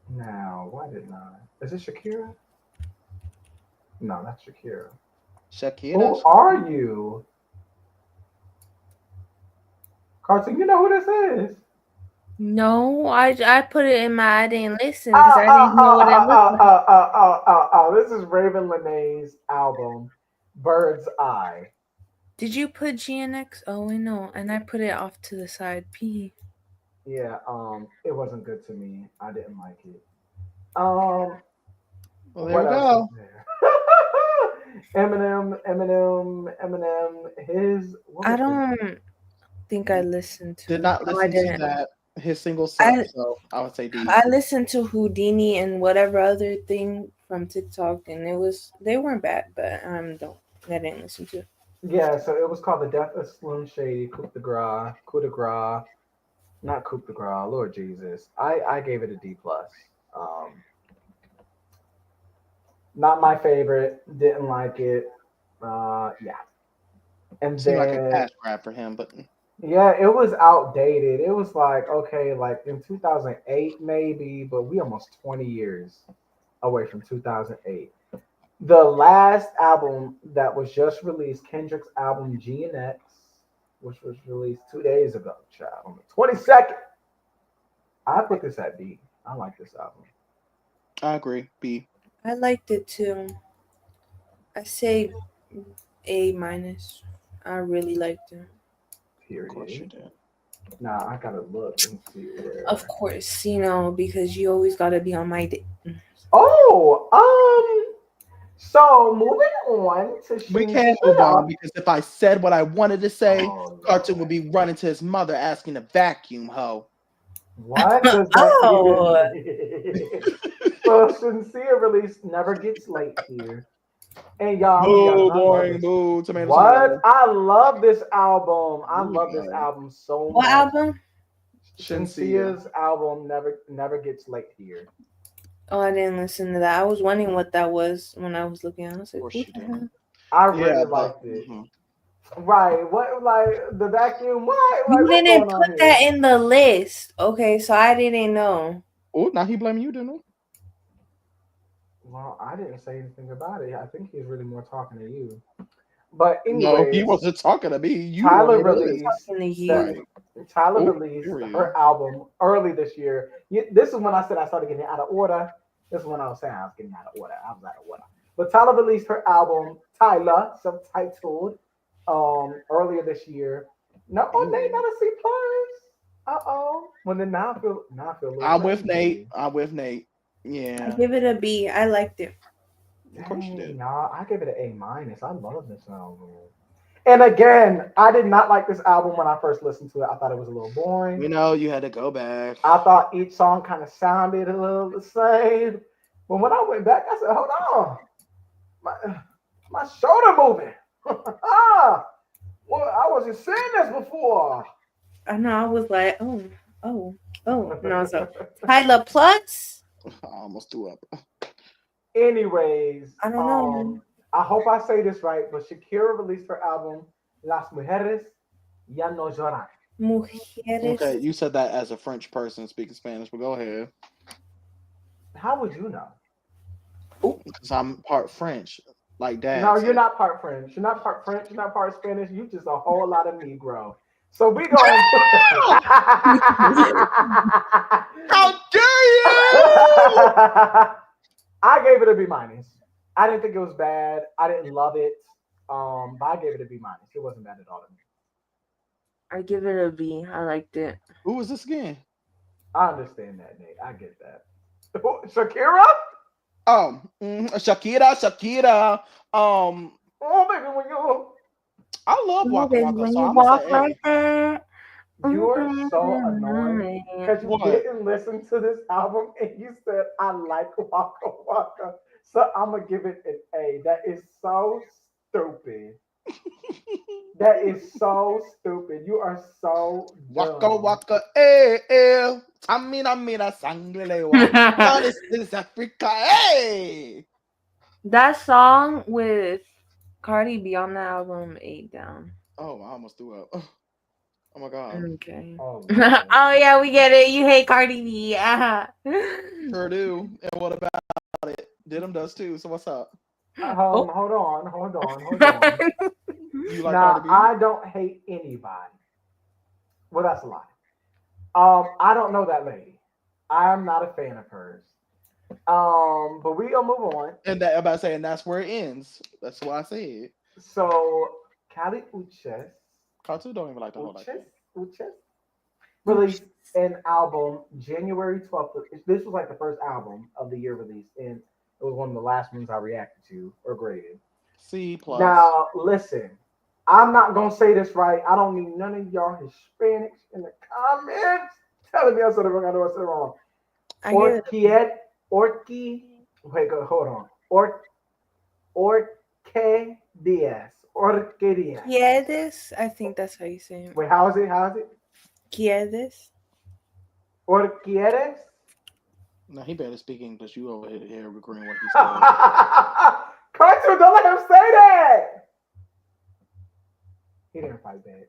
Now, why didn't I? Is it Shakira? No, that's Shakira. Shakira. Who are you? Cartoon, you know who this is? No, I put it in my. I didn't listen Oh, because I oh, didn't know oh, what it oh, looked oh, like. oh, oh, oh, oh, oh. This is Raven Lenae's album, Bird's Eye. Did you put GNX? Oh, I know, and I put it off to the side. P. Yeah, it wasn't good to me. I didn't like it. Um, Well, there what we else is go. there? Eminem. His what I was his? don't think I listened to Did it. not No, I listen to didn't. that. His single sucked, I so I would say D. I listened to Houdini and whatever other thing from TikTok, and they weren't bad, but don't I didn't listen to it. Yeah, so it was called The Death of Slim Shady, Coup de Gras, not Coup de Gras. Lord Jesus, I gave it a D plus. Um, not my favorite. Didn't like it. Yeah, and Seemed like a then cash grab for him, but yeah, it was outdated. It was like okay, like in 2008 maybe, but we almost 20 years away from 2008. The last album that was just released, Kendrick's album G and X, which was released 2 days ago, child, on the 22nd. I put this at B. I like this album. I agree. B. I liked it too. I say A minus. I really liked it. Of course you Period. did. Now I gotta look and see Of where. course, because you always gotta be on my day. Oh, so moving on to We can't move on Shinshia. because if I said what I wanted to say, Oh Cartoon would Lord. be running to his mother asking to vacuum, ho. What does that even Oh, mean? So Sincere release never gets late here. And y'all, I'm gonna be Boo, honest, I love boring, this. boo, tomato, What? tomato. I love this album. I Here we love this go. album so what much. album? Shinsia. Sincere's album never gets late here. Oh, I didn't listen to that. I was wondering what that was when I was looking. I was Of like, course who you the did. hell? I Yeah, really but liked it. Right. What like the vacuum? You What's didn't going on put that here? in the list. Okay, so I didn't know. Oh, now he blaming you, didn't he? Well, I didn't say anything about it. I think he's really more talking to you. But No, he anyways, wasn't talking to me. You the one Tyler made the I'm list. released talking to that you. Right. Tyler Oh, released period. her album early this year. This is when I said I started getting out of order. This is when I was saying I was getting out of order. I was out of order. But Tyler released her album Tyler, subtitled, earlier this year. No, Nate, Ooh. not a C plus. Uh-oh. Well then now I feel a little I'm with Nate. crazy. I'm with Nate. I Yeah, give it a B. I liked it. of course you Dang, did. y'all. I give it an A minus. I love this album. And again, I did not like this album when I first listened to it. I thought it was a little boring. We know you had to go back. I thought each song kind of sounded a little the same. But when I went back, I said, hold on. My shoulder moving. Ah, well, I wasn't seeing this before. I know. I was like, oh. No, so Tyler Plus. I almost threw up. Anyways, I don't know. I hope I say this right, but Shakira released her album Las Mujeres Ya No Lloran. Mujeres. Okay, you said that as a French person speaking Spanish, but go ahead. How would you know? Because I'm part French, like Dad No, you're said. not part French. You're not part French. You're not part Spanish. You just a whole lot of Negro. So we go and put How dare you! I gave it a B minus. I didn't think it was bad. I didn't love it. But I gave it a B minus. It wasn't bad at all to me. I give it a B. I liked it. Who was this again? I understand that, Nate. I get that. Shakira? Shakira. Oh, baby, when I love Waka Baby, Waka, when so you I'm gonna walk say like A. that. you're so annoying because you What? didn't listen to this album and you said I like Waka Waka, so I'm gonna give it an A. That is so stupid. That is so stupid. You are so Waka dumb. Waka, Tamina mina sanglelewa. God is Africa, That song with Cardi B on the album, 8 Down. Oh, I almost threw up. Oh my God. Okay. Oh Lord. Oh yeah, we get it. You hate Cardi B. Yeah. Sure do. And what about it? Did'em does too. So what's up? Oh. Hold on. You like Cardi Now B? I don't hate anybody. Well, that's a lie. I don't know that lady. I'm not a fan of hers. But we gonna move on. And that about saying that's where it ends. That's why I said. So Kali Uchis, Cartoon don't even like the whole like Uchis, that. Uchis released an album January 12th. This was like the first album of the year released, and it was one of the last ones I reacted to or graded. C plus. Now, listen, I'm not gonna say this right. I don't need none of y'all Hispanics in the comments telling me I said it wrong. I know I said it wrong. I get it. Wait, hold on. Orquídeas. Orquídeas. Quieres? I think that's how you say it. Wait, how is it? How is it? Quieres? Orquídeas? No, he better speak English. You over here agreeing what he said. Cartoon, don't let him say that. He didn't fight back.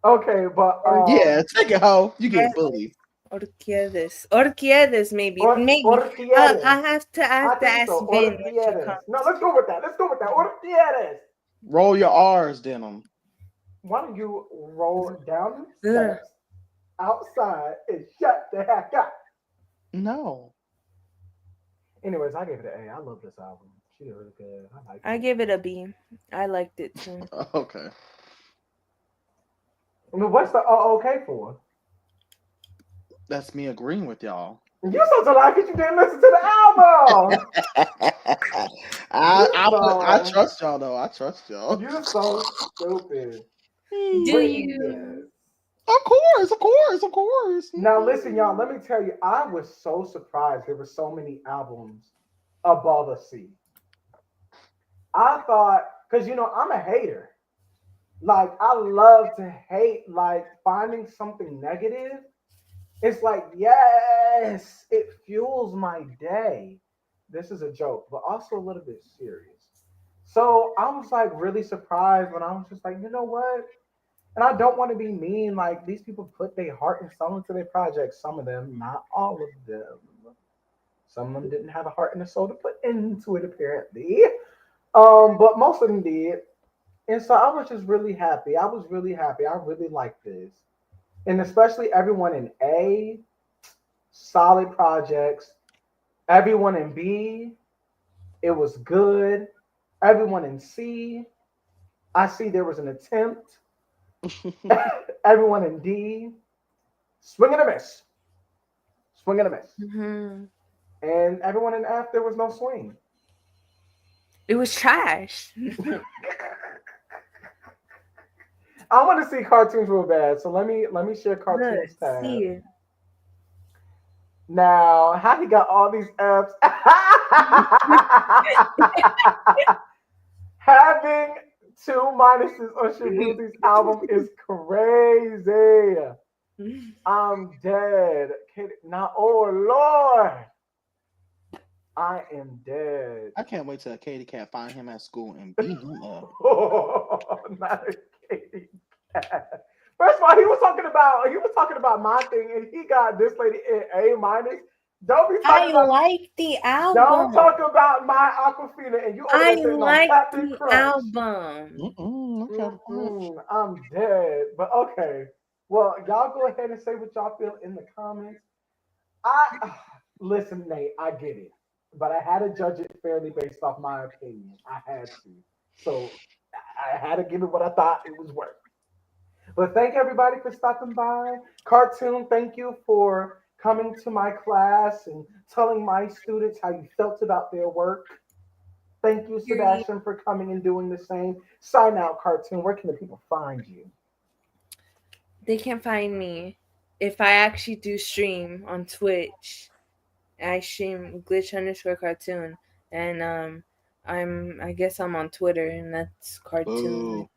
Okay, but Yeah, take it home. You get bullied. Orquiedes. Orquiedes, maybe. Maybe. Orquídeas. I have to I think ask so. Vin when she Orquídeas. comes. No, let's go with that. Orquídeas. Roll your R's, Denim. Why don't you roll down the Ugh. steps outside and shut the heck up? No. Anyways, I gave it an A. I love this album. She did really good. I like I it. give it a B. I liked it too. Okay. I mean, what's the okay for? That's me agreeing with y'all. You so like it you didn't listen to the album. I trust y'all though. I trust y'all. You're so stupid. Do But you? yes. Of course. Now listen, y'all. Let me tell you, I was so surprised there were so many albums above a C. I thought, because I'm a hater. Like I love to hate, like finding something negative. It's like, yes, it fuels my day. This is a joke, but also a little bit serious. So I was like really surprised when I was just like, you know what? And I don't want to be mean. Like these people put their heart and soul into their projects. Some of them, not all of them. Some of them didn't have a heart and a soul to put into it, apparently. But most of them did. And so I was just really happy. I was really happy. I really liked this. And especially everyone in A, solid projects. Everyone in B, it was good. Everyone in C, I see there was an attempt. Everyone in D, swing and a miss. Swing and a miss. Mm-hmm. And everyone in F, there was no swing. It was trash. I want to see cartoons real bad, so let me share cartoons Let's tab. see it. Now, how he got all these Fs? Having 2 minuses on Shabuzi's album is crazy. I'm dead. Now, oh Lord, I am dead. I can't wait till Katie Cat find him at school and beat him up. Not a kitty cat. First of all, he was talking about my thing, and he got this lady in A minus. Don't be I talking about. like the Don't album. talk about my Aquafina, and you over I there sitting on like Captain the Crunch. album. Okay. I'm dead, but okay. Well, y'all go ahead and say what y'all feel in the comments. I listen, Nate. I get it, but I had to judge it fairly based off my opinion. I had to, so I had to give it what I thought it was worth. But thank everybody for stopping by. Cartoon, thank you for coming to my class and telling my students how you felt about their work. Thank you, Period. Sebastian, for coming and doing the same. Sign out, cartoon. Where can the people find you? They can find me if I actually do stream on Twitch. I stream glitch_cartoon, and I guess I'm on Twitter, and that's cartoon.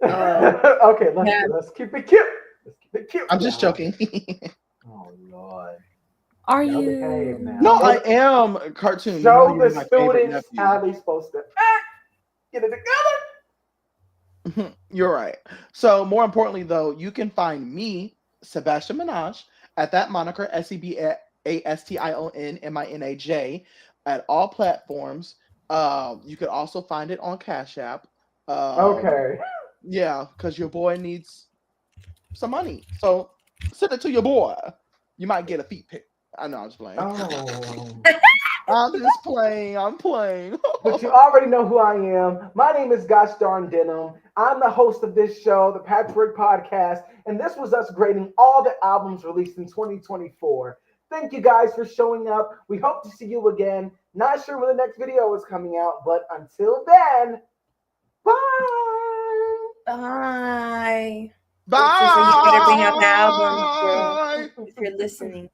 Boo. Okay, Yeah. let's keep it cute. Let's keep it cute. I'm just now. joking. Oh Lord. Are Y'all you? behave now. No, I am a cartoon. You know Show you're the my favorite students how nephew. they supposed to act. Get it together. You're right. So more importantly, though, you can find me, Sebastian Minaj, at that moniker SEBASTIONMINAJ at all platforms. You could also find it on Cash App. Okay. Yeah, because your boy needs some money. So send it to your boy. You might get a feet pic. I know, I'm just playing. Oh. I'm just playing. I'm playing. But you already know who I am. My name is Gosh Darn Denim. I'm the host of this show, the Patchwork Podcast, and this was us grading all the albums released in 2024. Thank you guys for showing up. We hope to see you again. Not sure when the next video is coming out, but until then, bye. Bye. Bye. You better bring out the album, girl. If you're listening.